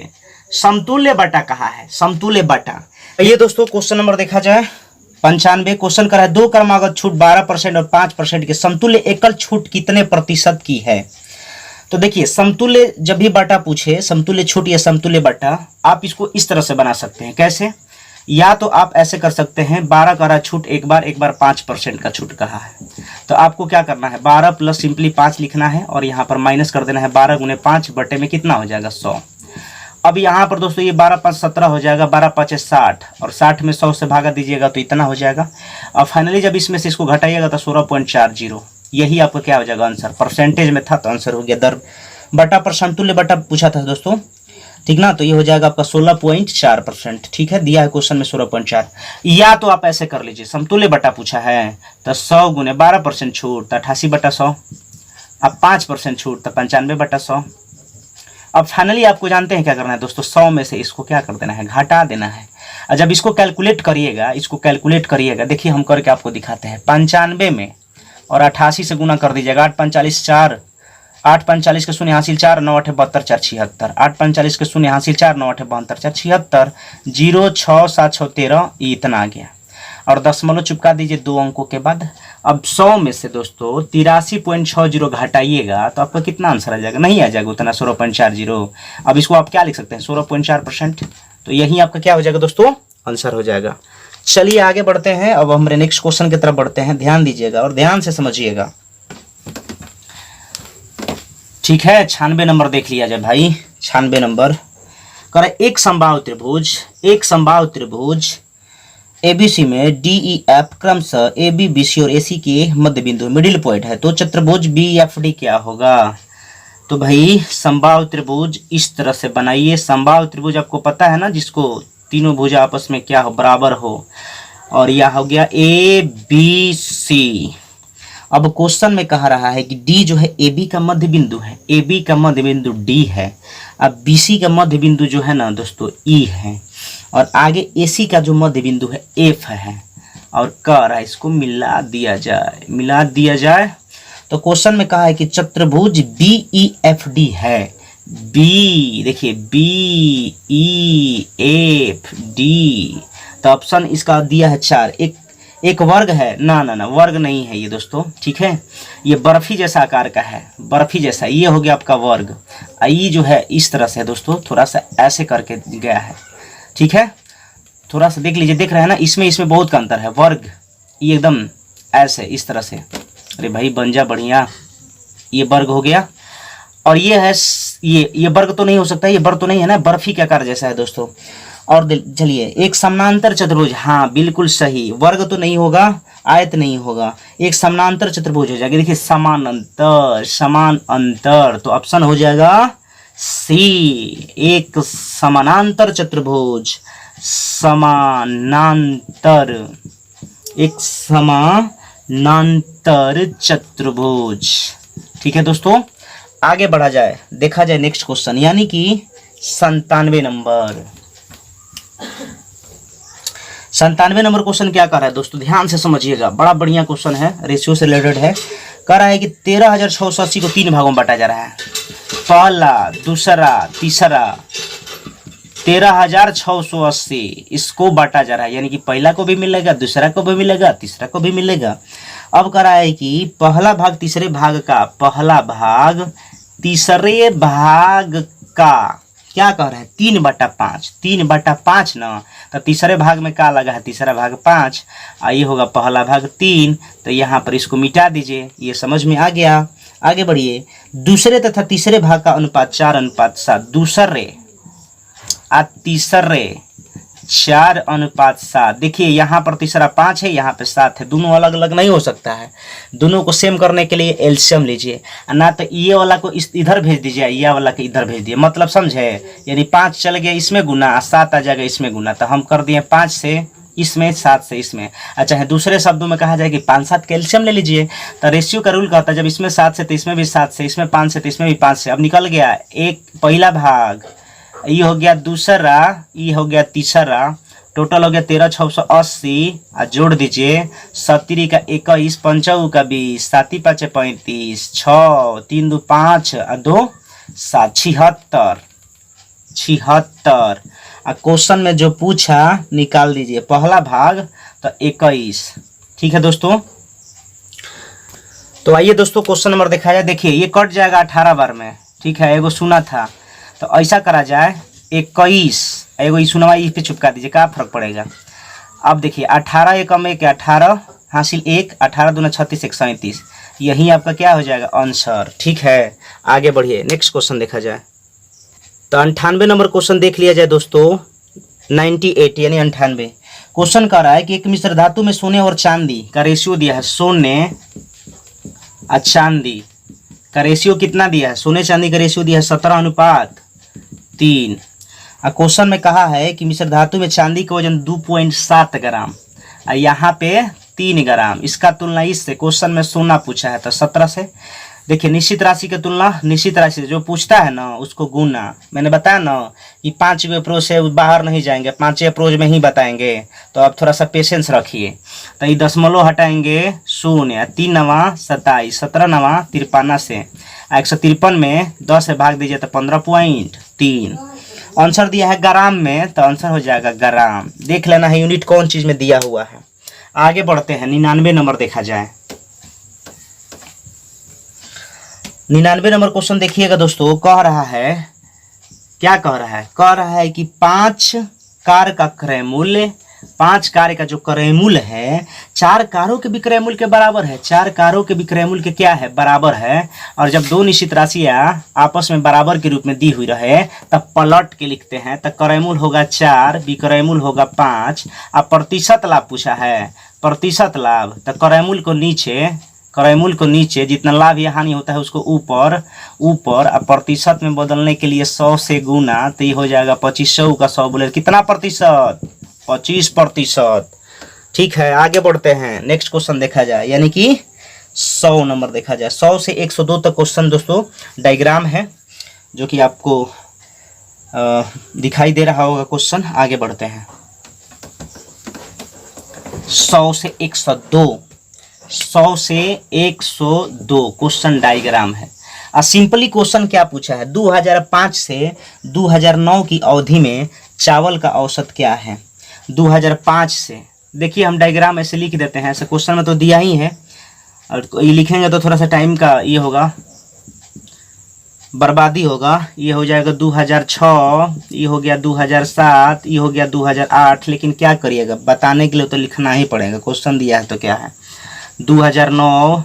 समतुल्य बटा कहा है, समतुल्य बटा। ये दोस्तों क्वेश्चन नंबर देखा जाए 95। क्वेश्चन करा है 2 क्रमागत छूट 12% और 5% के समतुल्य एकल छूट कितने प्रतिशत की है। तो देखिए समतुल्य जब भी बटा पूछे, समतुल्य छूट या समतुल्य बटा, आप इसको इस तरह से बना सकते हैं। कैसे? या तो आप ऐसे कर सकते हैं 12 का रहा छूट एक बार 5% का छूट कहा है, तो आपको क्या करना है 12 प्लस सिंपली 5 लिखना है और यहाँ पर माइनस कर देना है 12 गुने 5 बटे में कितना हो जाएगा 100। अब यहाँ पर दोस्तों ये 12 5 17 हो जाएगा, 12 5 60 और 60 में 100 से भागा दीजिएगा तो इतना हो जाएगा। और फाइनली जब इसमें से इसको घटाइएगा तो 16.40, यही आपका क्या हो जाएगा आंसर। परसेंटेज में था तो आंसर हो गया दर बटा पर समतुल्य बटा पूछा था दोस्तों, ठीक ना। तो ये हो जाएगा आपका 16.4%। ठीक है, दिया है क्वेश्चन में 16.4। या तो आप ऐसे कर लीजिए, समतुल्य बटा पूछा है तो 100 गुने 12% छूट तो 88/100, अब 5% छूट तो 95/100। अब फाइनली आपको जानते हैं क्या करना है दोस्तों, 100 में से इसको क्या कर देना है, घटा देना है। और जब इसको कैलकुलेट करिएगा, इसको कैलकुलेट करिएगा, देखिए हम करके आपको दिखाते हैं। 95 में और 88 से गुना कर दीजिएगा, 8 45 4, 8 45 के शून्य हासिल 4, 9 8 72 4 76, 8 45 के शून्य हासिल 4, 9 8 72 4 76, 0 6 7 6 13, ये इतना आ गया। और दशमलव चिपका दीजिए 2 अंकों के बाद। अब 100 में से दोस्तों 83.60 घटाइएगा तो आपका कितना आंसर आ जाएगा, नहीं आ जाएगा उतना, 16.40। अब इसको आप क्या लिख सकते हैं 16.4%। तो यही आपका क्या हो जाएगा दोस्तों, आंसर हो जाएगा। चलिए आगे बढ़ते हैं, अब हमारे नेक्स्ट क्वेश्चन की तरफ बढ़ते हैं। ध्यान दीजिएगा और ध्यान से समझिएगा, ठीक है। 96 नंबर देख लिया जाए भाई। 96 नंबर कर एक समबाहु त्रिभुज एबीसी में DEF क्रमशः AB BC और AC के मध्य बिंदु मिडिल पॉइंट है, तो चतुर्भुज BFD क्या होगा। तो भाई समबाहु त्रिभुज इस तरह से बनाइए। समबाहु त्रिभुज आपको पता है ना, जिसको तीनों भुजा आपस में क्या हो, बराबर हो, और यह हो गया ABC। अब क्वेश्चन में कहा रहा है कि D जो है AB का मध्य बिंदु है, AB का मध्य बिंदु D है। अब BC का मध्य बिंदु जो है ना दोस्तों E है, और आगे AC का जो मध्य बिंदु है F है, और कह रहा है इसको मिला दिया जाए। तो क्वेश्चन में कहा है कि चतुर्भुज BEFD है। B देखिए BEFD, तो ऑप्शन इसका दिया है 4। एक वर्ग है ना, वर्ग नहीं है ये दोस्तों, ठीक है। ये बर्फी जैसा आकार का है, बर्फी जैसा, ये हो गया आपका वर्ग। ये जो है इस तरह से दोस्तों, थोड़ा सा ऐसे करके गया है, ठीक है। थोड़ा सा देख लीजिए, देख रहे हैं ना, इसमें बहुत का अंतर है। वर्ग ये एकदम ऐसे इस तरह से, अरे भाई बन जा बढ़िया, ये वर्ग हो गया। और ये है ये वर्ग तो नहीं हो सकता, ये वर्ग तो नहीं है ना, बर्फी के आकार जैसा है दोस्तों। और चलिए एक समानांतर चतुर्भुज, हाँ बिल्कुल सही, वर्ग तो नहीं होगा, आयत नहीं होगा, एक समानांतर चतुर्भुज हो जाएगा। देखिए समानांतर, तो ऑप्शन हो जाएगा C, एक समानांतर चतुर्भुज, एक समानांतर चतुर्भुज। ठीक है दोस्तों, आगे बढ़ा जाए, देखा जाए नेक्स्ट क्वेश्चन, यानी कि 97 नंबर। 97 नंबर क्वेश्चन क्या कर रहा है दोस्तों, ध्यान से समझिएगा, बड़ा बढ़िया क्वेश्चन है, रेशियो से रिलेटेड है। कह रहा है कि 13,680 को 3 भागों में बांटा जा रहा है। पहला, दूसरा, तीसरा, 13,680 इसको बांटा जा रहा है, यानी कि पहला को भी मिलेगा, दूसरा को भी मिलेगा, तीसरा को भी मिलेगा। अब कह रहा है कि पहला भाग तीसरे भाग का, पहला भाग तीसरे भाग का क्या कह रहा है 3/5, 3/5 ना, तो तीसरे भाग में क्या लगा है, तीसरा भाग 5, ये होगा पहला भाग 3, तो यहाँ पर इसको मिटा दीजिए, ये समझ में आ गया। आगे बढ़िए, दूसरे तथा तीसरे भाग का अनुपात 4:7, दूसरे और तीसरे 4:7। देखिए यहाँ पर तीसरा 5 है, यहाँ पे 7 है, दोनों अलग अलग नहीं हो सकता है। दोनों को सेम करने के लिए एलसीएम लीजिए, ना तो ये वाला को इधर भेज दीजिए, ये वाला को इधर भेज दिए, मतलब समझे, यानी 5 चल गया इसमें गुना, 7 आ जाएगा इसमें गुना, तो हम कर दिए 5 से इसमें, 7 से इसमें। अच्छा है, दूसरे शब्दों में कहा जाए कि 5-7 कैल्शियम ले लीजिए, तो रेशियो का रूल कहता है जब इसमें 7 से तो इसमें भी 7 से, इसमें 5 से तो इसमें भी 5 से। अब निकल गया एक पहला भाग, ये हो गया दूसरा, ये हो गया तीसरा, टोटल हो गया 13,680, और जोड़ दीजिए 7 का 21, 5 का 20, 7 5 35, 6 3 2 5 और 2 7 76 76। और क्वेश्चन में जो पूछा निकाल दीजिए, पहला भाग तो 21। ठीक है दोस्तों, तो आइए दोस्तों क्वेश्चन नंबर देखा जाए। देखिए ये कट जाएगा 18 बार में, ठीक है, एगो सुना था तो ऐसा करा जाए 21, एगो ई सुनवा ई पे चिपका दीजिए, क्या फर्क पड़ेगा। अब देखिए 18 एकम 1 18 हासिल 1, 18 दूना 36 1 37, यही आपका क्या हो जाएगा आंसर। ठीक है, आगे बढ़िए, नेक्स्ट क्वेश्चन देखा जाए। तो 98 नंबर क्वेश्चन देख लिया जाए दोस्तों। 98 यानी 98 क्वेश्चन कह रहा है कि एक मिश्र धातु में सोने और चांदी का रेशियो दिया है। सोने और चांदी का रेशियो कितना दिया है? सोने चांदी का रेशियो दिया है 17:3। और क्वेश्चन में कहा है कि मिश्र धातु में चांदी का वजन 2.7 ग्राम और यहाँ पे 3 ग्राम। इसका तुलना इससे, क्वेश्चन में सोना पूछा है तो 17 से। देखिए निश्चित राशि की तुलना निश्चित राशि से, जो पूछता है ना उसको गुना। मैंने बताया ना कि 5 अप्रोच से बाहर नहीं जाएंगे, 5 अप्रोच में ही बताएंगे, तो आप थोड़ा सा पेशेंस रखिए। तो ये दशमलव हटाएंगे 0, 3 नवा 27, 17 नवा 53 से 153 में 10 से भाग दीजिए तो 15.3। आंसर दिया है ग्राम में, तो आंसर हो जाएगा ग्राम। देख लेना है यूनिट कौन चीज में दिया हुआ है। आगे बढ़ते हैं, 99 नंबर देखा जाए। 99 नंबर क्वेश्चन देखिएगा दोस्तों। कह रहा है, क्या कह रहा है? कह रहा है कि 5 कार का क्रय मूल्य, 5 कार का जो क्रय मूल्य है 4 कारों के विक्रय मूल्य के बराबर है। 4 कारों के विक्रय मूल्य के क्या है? बराबर है। और जब दो निश्चित राशियां आपस में बराबर के रूप में दी हुई रहे तब पलट के लिखते हैं। तो क्रय मूल्य होगा 4, विक्रय मूल्य होगा 5। अब प्रतिशत लाभ पूछा है, प्रतिशत लाभ, तो क्रय मूल्य को नीचे, क्रय मूल्य को नीचे, जितना लाभ या हानि होता है उसको ऊपर ऊपर। अब प्रतिशत में बदलने के लिए 100 से गुना, तो ये हो जाएगा 2500 का 100 बोले कितना प्रतिशत? 25%। ठीक है, आगे बढ़ते हैं, नेक्स्ट क्वेश्चन देखा जाए, यानी कि 100 नंबर देखा जाए। 100 से 102 तक क्वेश्चन दोस्तों डायग्राम है जो कि आपको दिखाई दे रहा होगा क्वेश्चन। आगे बढ़ते हैं, 100 से 102, 100 से 102 क्वेश्चन डायग्राम है। और सिंपली क्वेश्चन क्या पूछा है? 2005 से 2009 की अवधि में चावल का औसत क्या है? 2005 से, देखिए हम डायग्राम ऐसे लिख देते हैं, ऐसे क्वेश्चन में तो दिया ही है, और ये लिखेंगे तो थोड़ा सा टाइम का ये होगा, बर्बादी होगा। ये हो जाएगा 2006, ये हो गया 2007, ये हो गया 2008। लेकिन क्या करिएगा, बताने के लिए तो लिखना ही पड़ेगा, क्वेश्चन दिया है तो क्या है। 2009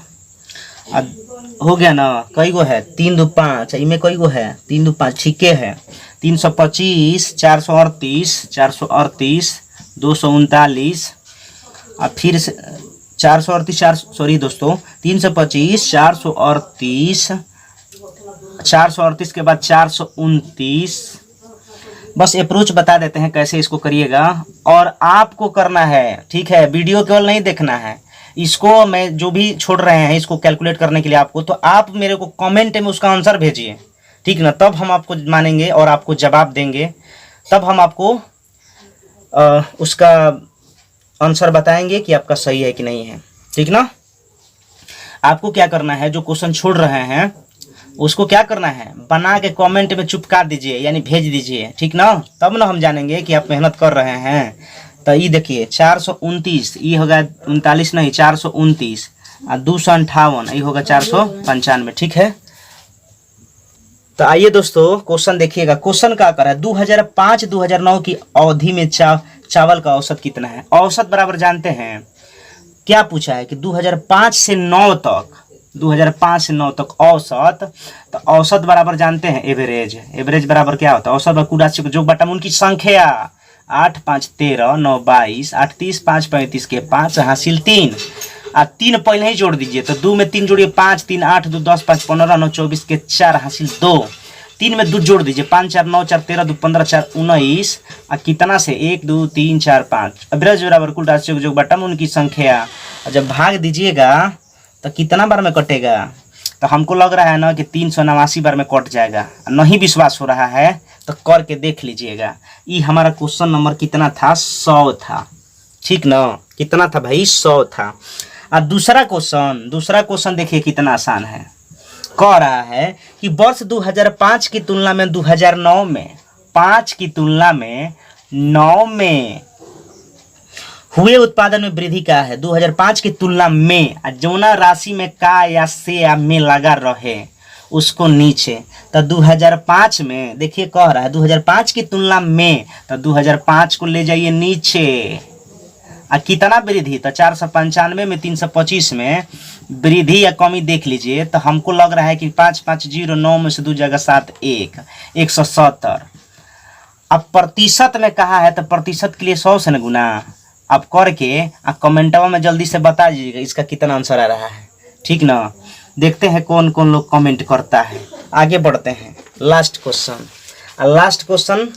हो गया ना, कई गो है? 3 2 5, इनमें कई गो है? 3 2 5, ठीके है। 325, 438, 438, 239, और फिर से 438, सॉरी दोस्तों, 325, 438, 438 के बाद 429। बस अप्रोच बता देते हैं कैसे इसको करिएगा, और आपको करना है, ठीक है, वीडियो केवल नहीं देखना है। इसको मैं जो भी छोड़ रहे हैं इसको कैलकुलेट करने के लिए आपको, तो आप मेरे को कमेंट में उसका आंसर भेजिए, ठीक ना, तब हम आपको मानेंगे और आपको जवाब देंगे, तब हम आपको उसका आंसर बताएंगे कि आपका सही है कि नहीं है, ठीक ना। आपको क्या करना है, जो क्वेश्चन छोड़ रहे हैं उसको क्या करना है, बना के कमेंट में चिपका दीजिए, यानी भेज दीजिए, ठीक ना, तब ना हम जानेंगे कि आप मेहनत कर रहे हैं। तो ये देखिए 429, ये होगा 39 नहीं 429, और 258, ये होगा 495, ठीक है। तो आइए दोस्तों क्वेश्चन देखिएगा। क्वेश्चन क्या कर रहा है, 2005-2009 की अवधि में चावल का औसत कितना है? औसत बराबर जानते हैं, क्या पूछा है कि 2005 से 9 तक, 2005 से 9 तक औसत, तो औसत बराबर जानते हैं एवरेज। एवरेज बराबर क्या होता है? औसत कुल राशि को जो बटा उनकी संख्या, 8 5 13 9 22, 8 30 5 35 के 5 हासिल 3, और 3 पहले ही जोड़ दीजिए, तो 2 में 3 जोड़िए 5 3 8 2 10 5 15 9 24 के 4 हासिल 2, 3 में 2 जोड़ दीजिए, 5 4 9 4 13 2 15 4 19, और कितना से 1 2 3 4 5। एवरेज बराबर कुल राशि जो बटा उनकी संख्या, और जब भाग दीजिएगा तो कितना बार में कटेगा? तो हमको लग रहा है ना कि 389 बार में कट जाएगा। नहीं विश्वास हो रहा है तो करके देख लीजिएगा। ये हमारा क्वेश्चन नंबर कितना था? 100 था, ठीक ना, कितना था भाई? 100 था। और दूसरा क्वेश्चन देखिए कितना आसान है। कह रहा है कि वर्ष 2005 की तुलना में 2009 में 5 की तुलना में 9 में हुए उत्पादन में वृद्धि क्या है। 2005 की तुलना में जौना राशि में का या से या में लगा रहे उसको नीचे। तो 2005 में देखिए कह रहा है 2005 की तुलना में, तो 2005 को ले जाइए नीचे। कितना वृद्धि, तो 495 में 325 में वृद्धि या कमी देख लीजिए। तो हमको लग रहा है कि 5509 में से 2 जगह 7 170। अब प्रतिशत में कहा है तो प्रतिशत के लिए 100 से न गुना अब करके कमेंटवा में जल्दी से बता दीजिएगा इसका कितना आंसर आ रहा है, ठीक ना। देखते हैं कौन कौन लोग कमेंट करता है। आगे बढ़ते हैं। लास्ट क्वेश्चन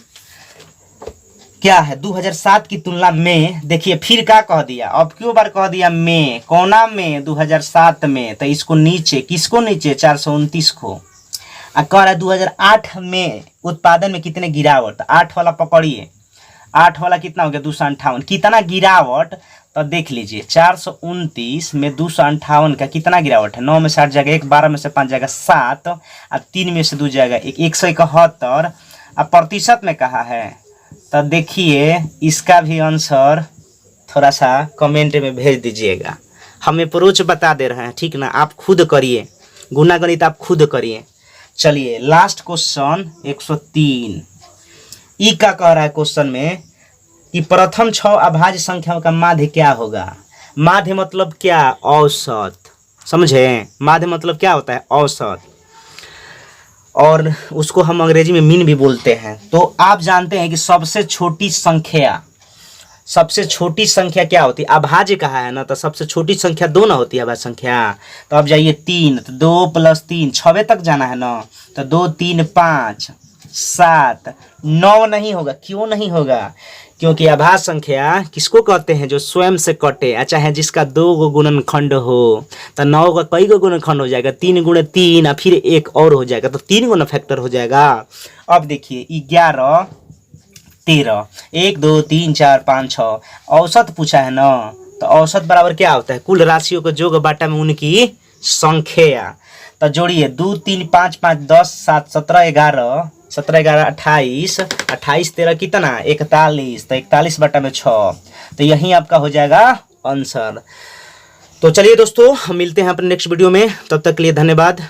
क्या है। 2007 की तुलना में देखिए फिर क्या कह दिया, अब क्यों बार कह दिया में, कोना में 2007 में, तो इसको नीचे, किसको नीचे 429 को। कह रहा है 2008 में उत्पादन में कितने गिरावट, 8 वाला पकड़िए, 8 वाला कितना हो गया 258, कितना गिरावट। तो देख लीजिए 429 में 258 का कितना गिरावट है। 9 में 60 जाएगा 1, 12 में से 5 जाएगा 7, और 3 में से 2 जाएगा 171। अब प्रतिशत में कहा है, तो देखिए इसका भी आंसर थोड़ा सा कमेंट में भेज दीजिएगा। हम अप्रोच बता दे रहे हैं, ठीक ना। आप खुद करिए, गुना गणित आप खुद करिए। चलिए लास्ट क्वेश्चन 103 ई का कह रहा है क्वेश्चन में कि प्रथम 6 अभाज्य संख्याओं का माध्य क्या होगा। माध्य मतलब क्या, औसत, समझे। माध्य मतलब क्या होता है, औसत, और उसको हम अंग्रेजी में मीन भी बोलते हैं। तो आप जानते हैं कि सबसे छोटी संख्या क्या होती है, अभाज्य कहा है ना, तो सबसे छोटी संख्या 2 ना होती है अभाज्य संख्या। तो अब जाइए 3, तो 2 + 3 6 तक जाना है ना, तो 2 3 5 7 9 नहीं होगा। क्यों नहीं होगा, क्योंकि अभाज्य संख्या किसको कहते हैं, जो स्वयं से कटे, चाहे जिसका 2 गुणनखंड हो। तो 9 का कई गो गुणनखंड हो जाएगा, 3 × 3 और फिर एक और हो जाएगा, तो 3 गुना फैक्टर हो जाएगा। अब देखिए 11 13 1 2 3 4 5 6 औसत पूछा है ना, तो औसत बराबर क्या होता है, कुल राशियों को जोग बाटा में उनकी संख्या। तो जोड़िए 2 3 5 5 10 7 17 11 17 11 28 28 13 कितना 41, तो 41 बटा में 6, तो यही आपका हो जाएगा आंसर। तो चलिए दोस्तों हम मिलते हैं अपने नेक्स्ट वीडियो में, तब तक के लिए धन्यवाद।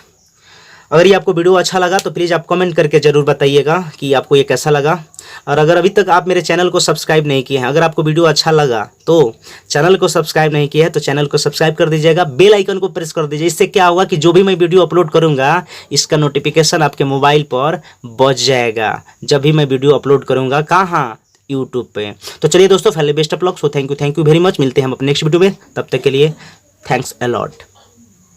अगर ये आपको वीडियो अच्छा लगा तो प्लीज़ आप कमेंट करके ज़रूर बताइएगा कि आपको ये कैसा लगा। और अगर अभी तक आप मेरे चैनल को सब्सक्राइब नहीं किए हैं, अगर आपको वीडियो अच्छा लगा तो चैनल को सब्सक्राइब नहीं किया है तो चैनल को सब्सक्राइब कर दीजिएगा, बेल आइकन को प्रेस कर दीजिए। इससे क्या होगा कि जो भी मैं वीडियो अपलोड करूंगा इसका नोटिफिकेशन आपके मोबाइल पर बज जाएगा, जब भी मैं वीडियो अपलोड करूंगा। कहाँ, यूट्यूब पे। तो चलिए दोस्तों, पहले best of luck. So thank you very much. मिलते हैं हम अपने नेक्स्ट वीडियो में, तब तक के लिए थैंक्स अ लॉट।